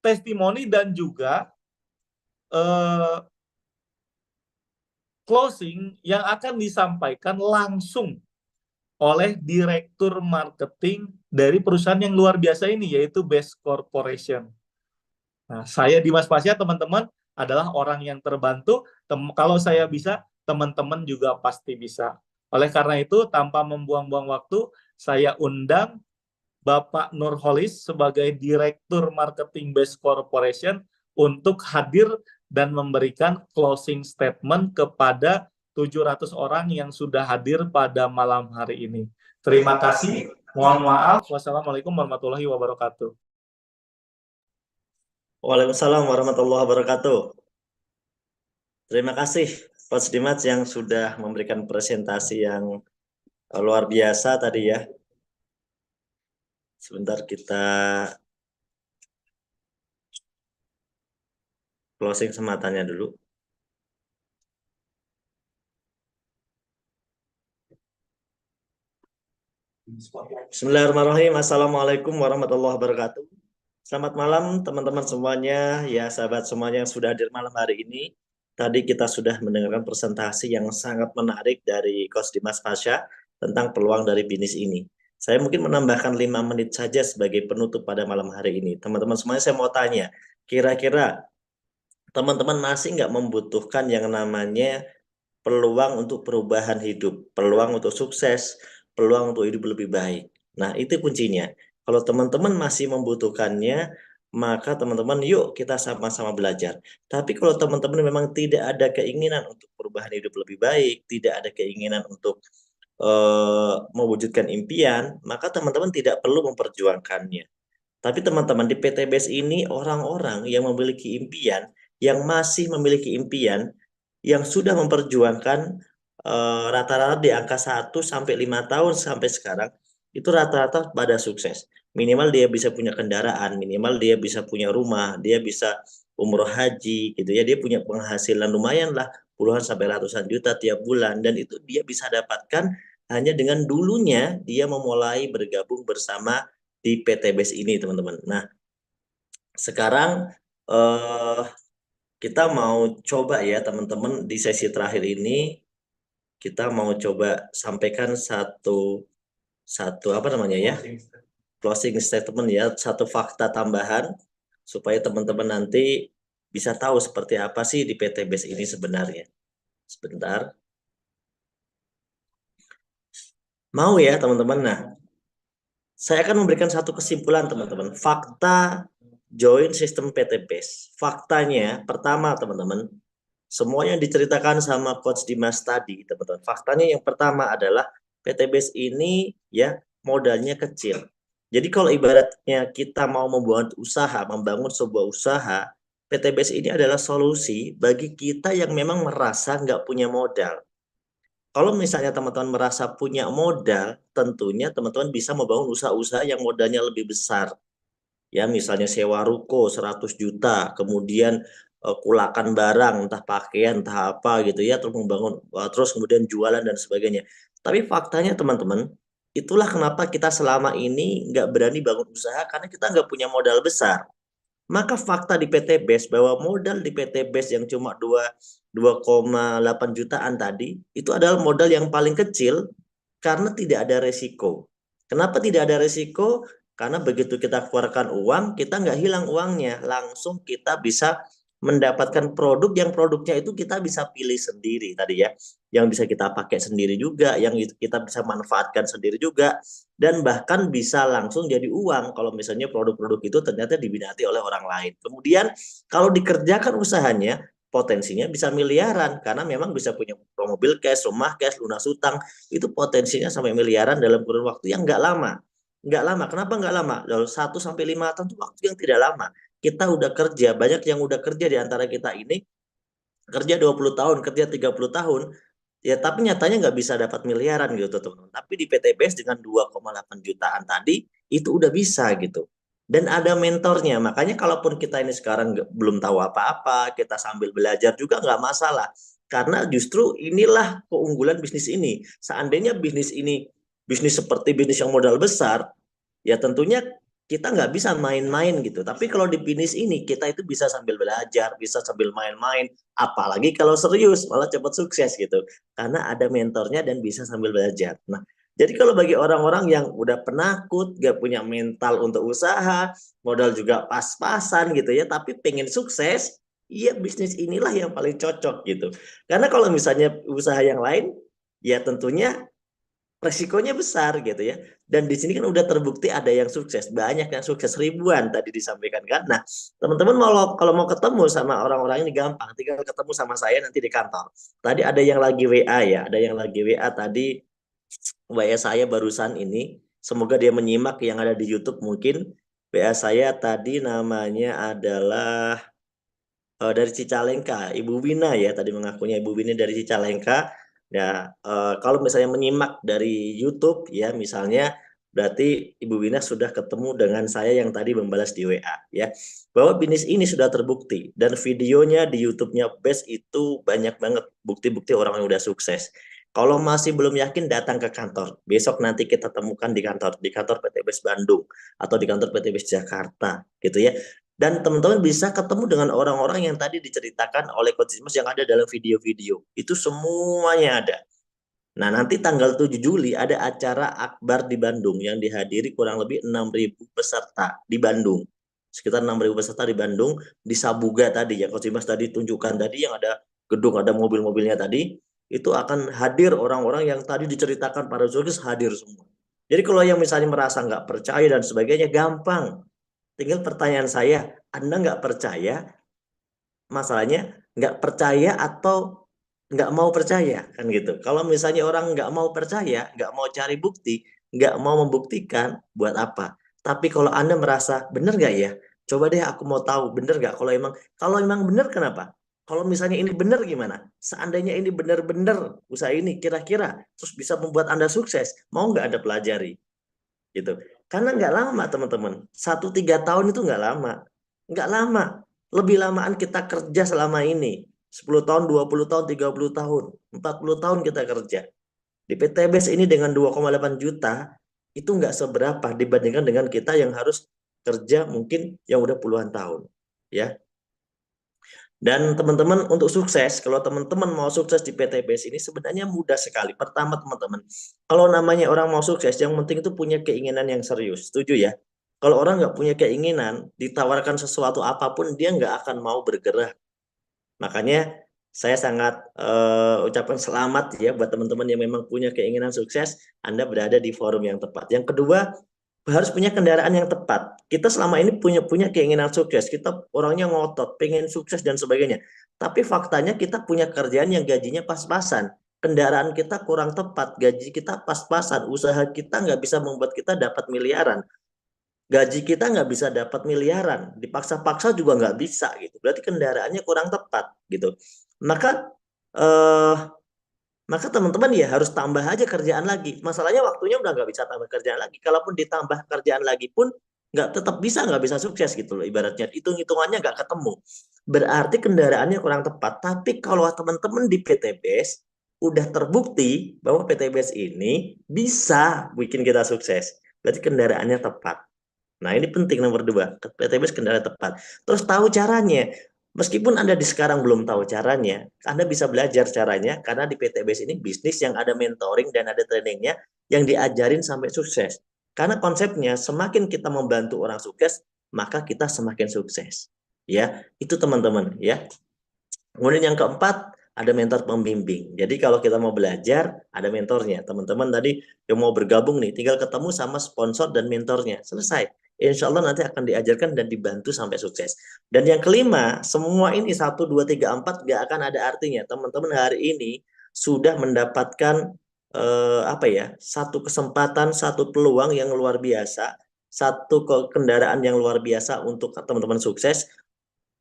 testimoni dan juga closing yang akan disampaikan langsung oleh Direktur Marketing dari perusahaan yang luar biasa ini, yaitu Best Corporation. Nah, saya Dimas Pasya, teman-teman, adalah orang yang terbantu. Kalau saya bisa, teman-teman juga pasti bisa. Oleh karena itu, tanpa membuang-buang waktu, saya undang Bapak Nurholis sebagai Direktur Marketing Best Corporation untuk hadir dan memberikan closing statement kepada 700 orang yang sudah hadir pada malam hari ini. Terima kasih. Mohon maaf. Wassalamualaikum warahmatullahi wabarakatuh. Waalaikumsalam warahmatullahi wabarakatuh. Terima kasih Coach Dimas yang sudah memberikan presentasi yang luar biasa tadi ya. Sebentar kita closing sematannya dulu. Bismillahirrahmanirrahim. Assalamualaikum warahmatullahi wabarakatuh. Selamat malam teman-teman semuanya, ya sahabat semuanya yang sudah hadir malam hari ini. Tadi kita sudah mendengarkan presentasi yang sangat menarik dari Coach Dimas Pasya tentang peluang dari bisnis ini. Saya mungkin menambahkan 5 menit saja sebagai penutup pada malam hari ini. Teman-teman semuanya, saya mau tanya, kira-kira teman-teman masih nggak membutuhkan yang namanya peluang untuk perubahan hidup, peluang untuk sukses, peluang untuk hidup lebih baik? Nah, itu kuncinya. Kalau teman-teman masih membutuhkannya, maka teman-teman yuk kita sama-sama belajar. Tapi kalau teman-teman memang tidak ada keinginan untuk perubahan hidup lebih baik, tidak ada keinginan untuk mewujudkan impian, maka teman-teman tidak perlu memperjuangkannya. Tapi teman-teman di PTBS ini orang-orang yang memiliki impian, yang masih memiliki impian, yang sudah memperjuangkan rata-rata di angka 1 sampai 5 tahun sampai sekarang, itu rata-rata pada sukses. Minimal dia bisa punya kendaraan, minimal dia bisa punya rumah, dia bisa umroh haji gitu ya, dia punya penghasilan lumayan lah, puluhan sampai ratusan juta tiap bulan, dan itu dia bisa dapatkan hanya dengan dulunya dia memulai bergabung bersama di PTBS ini, teman-teman. Nah, sekarang kita mau coba ya teman-teman, di sesi terakhir ini kita mau coba sampaikan satu apa namanya ya, closing statement ya, satu fakta tambahan supaya teman-teman nanti bisa tahu seperti apa sih di PT BES ini sebenarnya. Sebentar. Mau ya teman-teman? Nah, saya akan memberikan satu kesimpulan teman-teman. Fakta join sistem PT BES. Faktanya pertama teman-teman, semua yang diceritakan sama Coach Dimas tadi teman-teman. Faktanya yang pertama adalah PT BES ini ya modalnya kecil. Jadi kalau ibaratnya kita mau membangun sebuah usaha, PT BES ini adalah solusi bagi kita yang memang merasa nggak punya modal. Kalau misalnya teman-teman merasa punya modal, tentunya teman-teman bisa membangun usaha-usaha yang modalnya lebih besar. Ya, misalnya sewa ruko 100 juta, kemudian kulakan barang, entah pakaian, entah apa gitu ya, terus kemudian jualan dan sebagainya. Tapi faktanya teman-teman, itulah kenapa kita selama ini nggak berani bangun usaha karena kita nggak punya modal besar. Maka fakta di PT BES bahwa modal di PT BES yang cuma 2,8 jutaan tadi, itu adalah modal yang paling kecil karena tidak ada resiko. Kenapa tidak ada resiko? Karena begitu kita keluarkan uang, kita nggak hilang uangnya. Langsung kita bisa mendapatkan produk yang produknya itu kita bisa pilih sendiri tadi ya. Yang bisa kita pakai sendiri juga, yang kita bisa manfaatkan sendiri juga. Dan bahkan bisa langsung jadi uang kalau misalnya produk-produk itu ternyata diminati oleh orang lain. Kemudian kalau dikerjakan usahanya, potensinya bisa miliaran karena memang bisa punya mobil cash, rumah cash, lunas utang, itu potensinya sampai miliaran dalam kurun waktu yang nggak lama. Nggak lama, kenapa nggak lama? Lalu 1-5 tahun itu waktu yang tidak lama. Kita udah kerja, banyak yang udah kerja di antara kita ini, kerja 20 tahun, kerja 30 tahun, ya tapi nyatanya nggak bisa dapat miliaran gitu teman-teman. Tapi di PT BES dengan 2,8 jutaan tadi, itu udah bisa gitu. Dan ada mentornya, makanya kalaupun kita ini sekarang belum tahu apa-apa, kita sambil belajar juga nggak masalah. Karena justru inilah keunggulan bisnis ini. Seandainya bisnis ini, bisnis seperti bisnis yang modal besar, ya tentunya kita nggak bisa main-main gitu. Tapi kalau di bisnis ini, kita itu bisa sambil belajar, bisa sambil main-main. Apalagi kalau serius, malah cepat sukses gitu. Karena ada mentornya dan bisa sambil belajar. Nah, jadi kalau bagi orang-orang yang udah penakut, gak punya mental untuk usaha, modal juga pas-pasan gitu ya, tapi pengen sukses, iya bisnis inilah yang paling cocok gitu. Karena kalau misalnya usaha yang lain, ya tentunya resikonya besar gitu ya. Dan di sini kan udah terbukti ada yang sukses, banyak yang sukses, ribuan tadi disampaikan kan. Nah, teman-teman kalau mau ketemu sama orang-orang ini gampang, tinggal ketemu sama saya nanti di kantor. Tadi ada yang lagi WA ya, ada yang lagi WA tadi WA saya barusan ini. Semoga dia menyimak yang ada di YouTube mungkin. WA saya tadi namanya adalah dari Cicalengka, Ibu Wina ya, tadi mengakunya Ibu Wina dari Cicalengka. Ya, kalau misalnya menyimak dari YouTube ya misalnya, berarti Ibu Wina sudah ketemu dengan saya yang tadi membalas di WA ya. Bahwa bisnis ini sudah terbukti dan videonya di YouTube-nya BES itu banyak banget bukti-bukti orang yang udah sukses. Kalau masih belum yakin datang ke kantor. Besok nanti kita temukan di kantor PT BES Bandung atau di kantor PT BES Jakarta gitu ya. Dan teman-teman bisa ketemu dengan orang-orang yang tadi diceritakan oleh Coach Dimas yang ada dalam video-video. Itu semuanya ada. Nah, nanti tanggal 7 Juli ada acara Akbar di Bandung yang dihadiri kurang lebih 6.000 peserta di Bandung. Sekitar 6.000 peserta di Bandung, di Sabuga tadi yang Coach Dimas tadi tunjukkan tadi, yang ada gedung, ada mobil-mobilnya tadi, itu akan hadir orang-orang yang tadi diceritakan para jurnalis, hadir semua. Jadi kalau yang misalnya merasa nggak percaya dan sebagainya, gampang. Tinggal pertanyaan saya, Anda nggak percaya, masalahnya nggak percaya atau nggak mau percaya, kan gitu. Kalau misalnya orang nggak mau percaya, nggak mau cari bukti, nggak mau membuktikan, buat apa? Tapi kalau Anda merasa, bener nggak ya? Coba deh aku mau tahu, bener nggak? Kalau emang bener, kenapa? Kalau misalnya ini bener gimana? Seandainya ini bener-bener usaha ini, kira-kira terus bisa membuat Anda sukses, mau nggak Anda pelajari? Gitu. Karena nggak lama teman-teman, 1-3 tahun itu nggak lama. Nggak lama, lebih lamaan kita kerja selama ini. 10 tahun, 20 tahun, 30 tahun, 40 tahun kita kerja. Di PT BES ini dengan 2,8 juta, itu nggak seberapa dibandingkan dengan kita yang harus kerja mungkin yang udah puluhan tahun. Ya. Dan teman-teman untuk sukses, kalau teman-teman mau sukses di PTBS ini sebenarnya mudah sekali. Pertama teman-teman, kalau namanya orang mau sukses, yang penting itu punya keinginan yang serius. Setuju ya? Kalau orang nggak punya keinginan, ditawarkan sesuatu apapun, dia nggak akan mau bergerak. Makanya saya sangat ucapkan selamat ya buat teman-teman yang memang punya keinginan sukses, Anda berada di forum yang tepat. Yang kedua, harus punya kendaraan yang tepat. Kita selama ini punya keinginan sukses, kita orangnya ngotot, pengen sukses dan sebagainya. Tapi faktanya kita punya kerjaan yang gajinya pas-pasan. Kendaraan kita kurang tepat, gaji kita pas-pasan, usaha kita nggak bisa membuat kita dapat miliaran. Gaji kita nggak bisa dapat miliaran, dipaksa-paksa juga nggak bisa gitu. Berarti kendaraannya kurang tepat gitu. Maka teman-teman ya harus tambah aja kerjaan lagi. Masalahnya waktunya udah nggak bisa tambah kerjaan lagi. Kalaupun ditambah kerjaan lagi pun nggak bisa sukses gitu loh ibaratnya. Hitung-hitungannya nggak ketemu. Berarti kendaraannya kurang tepat. Tapi kalau teman-teman di PTBS udah terbukti bahwa PTBS ini bisa bikin kita sukses. Berarti kendaraannya tepat. Nah, ini penting nomor 2, PTBS kendaraan tepat. Terus tahu caranya. Meskipun Anda di sekarang belum tahu caranya, Anda bisa belajar caranya karena di PTBS ini bisnis yang ada mentoring dan ada trainingnya yang diajarin sampai sukses. Karena konsepnya semakin kita membantu orang sukses, maka kita semakin sukses. Ya, itu teman-teman ya. Kemudian yang keempat, ada mentor pembimbing. Jadi kalau kita mau belajar, ada mentornya. Teman-teman tadi yang mau bergabung nih, tinggal ketemu sama sponsor dan mentornya. Selesai. Insya Allah nanti akan diajarkan dan dibantu sampai sukses. Dan yang kelima, semua ini 1, 2, 3, 4 nggak akan ada artinya. Teman-teman hari ini sudah mendapatkan satu kesempatan, satu peluang yang luar biasa, satu kendaraan yang luar biasa untuk teman-teman sukses.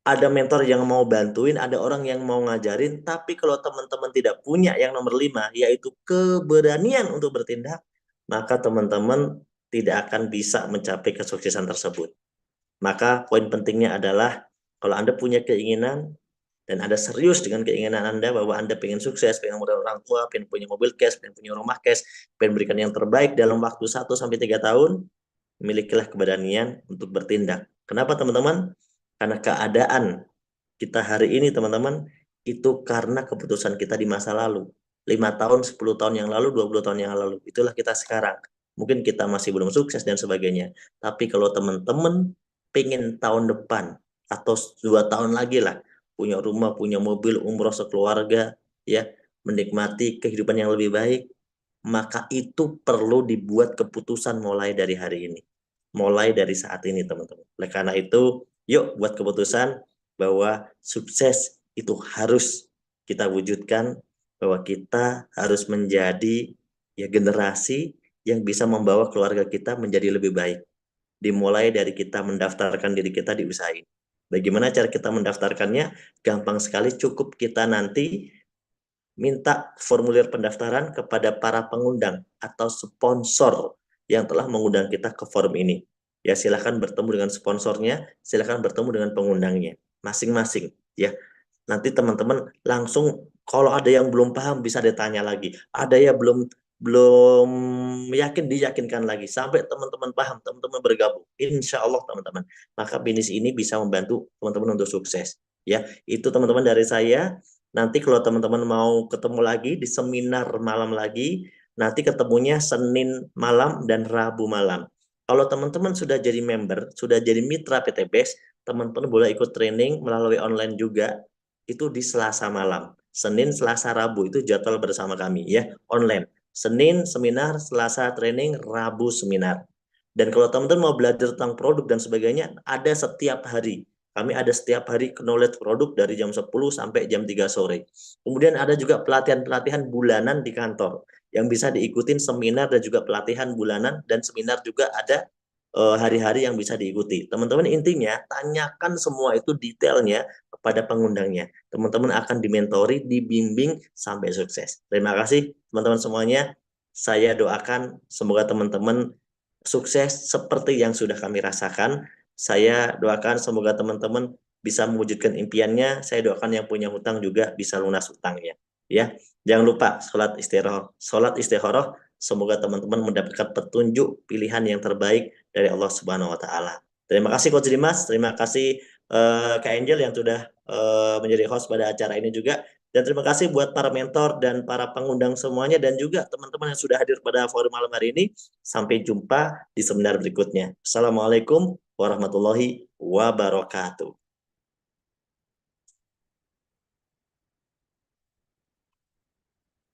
Ada mentor yang mau bantuin, ada orang yang mau ngajarin, tapi kalau teman-teman tidak punya yang nomor 5, yaitu keberanian untuk bertindak, maka teman-teman tidak akan bisa mencapai kesuksesan tersebut. Maka poin pentingnya adalah kalau Anda punya keinginan dan Anda serius dengan keinginan Anda bahwa Anda pengen sukses, pengen modal orang tua, pengen punya mobil cash, pengen punya rumah cash, pengen berikan yang terbaik dalam waktu 1-3 tahun, milikilah keberanian untuk bertindak. Kenapa teman-teman? Karena keadaan kita hari ini teman-teman itu karena keputusan kita di masa lalu. 5 tahun, 10 tahun yang lalu, 20 tahun yang lalu. Itulah kita sekarang. Mungkin kita masih belum sukses dan sebagainya. Tapi kalau teman-teman pengen tahun depan atau 2 tahun lagi lah punya rumah, punya mobil, umroh sekeluarga, ya menikmati kehidupan yang lebih baik, maka itu perlu dibuat keputusan mulai dari hari ini. Mulai dari saat ini teman-teman. Oleh karena itu, yuk buat keputusan bahwa sukses itu harus kita wujudkan, bahwa kita harus menjadi ya generasi yang bisa membawa keluarga kita menjadi lebih baik. Dimulai dari kita mendaftarkan diri kita di usaha ini. Bagaimana cara kita mendaftarkannya? Gampang sekali, cukup kita nanti minta formulir pendaftaran kepada para pengundang atau sponsor yang telah mengundang kita ke forum ini. Ya silahkan bertemu dengan sponsornya, silahkan bertemu dengan pengundangnya, masing-masing. Ya, nanti teman-teman langsung kalau ada yang belum paham bisa ditanya lagi. Ada ya belum yakin diyakinkan lagi sampai teman-teman paham, teman-teman bergabung. Insya Allah teman-teman, maka bisnis ini bisa membantu teman-teman untuk sukses. Ya, itu teman-teman dari saya. Nanti kalau teman-teman mau ketemu lagi di seminar malam lagi, nanti ketemunya Senin malam dan Rabu malam. Kalau teman-teman sudah jadi member, sudah jadi mitra PTBS, teman-teman boleh ikut training melalui online juga. Itu di Selasa malam. Senin, Selasa, Rabu itu jadwal bersama kami ya, online. Senin seminar, Selasa training, Rabu seminar. Dan kalau teman-teman mau belajar tentang produk dan sebagainya, ada setiap hari. Kami ada setiap hari knowledge produk dari jam 10 sampai jam 3 sore. Kemudian ada juga pelatihan-pelatihan bulanan di kantor yang bisa diikutin seminar dan juga pelatihan bulanan, dan seminar juga ada hari-hari yang bisa diikuti. Teman-teman intinya tanyakan semua itu detailnya kepada pengundangnya. Teman-teman akan dimentori, dibimbing sampai sukses. Terima kasih teman-teman semuanya. Saya doakan semoga teman-teman sukses seperti yang sudah kami rasakan. Saya doakan semoga teman-teman bisa mewujudkan impiannya. Saya doakan yang punya hutang juga bisa lunas hutangnya. Ya, jangan lupa sholat istikharah. Semoga teman-teman mendapatkan petunjuk pilihan yang terbaik dari Allah Subhanahu wa taala. Terima kasih Coach Dimas, terima kasih Kak Angel yang sudah menjadi host pada acara ini juga. Dan terima kasih buat para mentor dan para pengundang semuanya dan juga teman-teman yang sudah hadir pada forum malam hari ini. Sampai jumpa di seminar berikutnya. Assalamualaikum warahmatullahi wabarakatuh.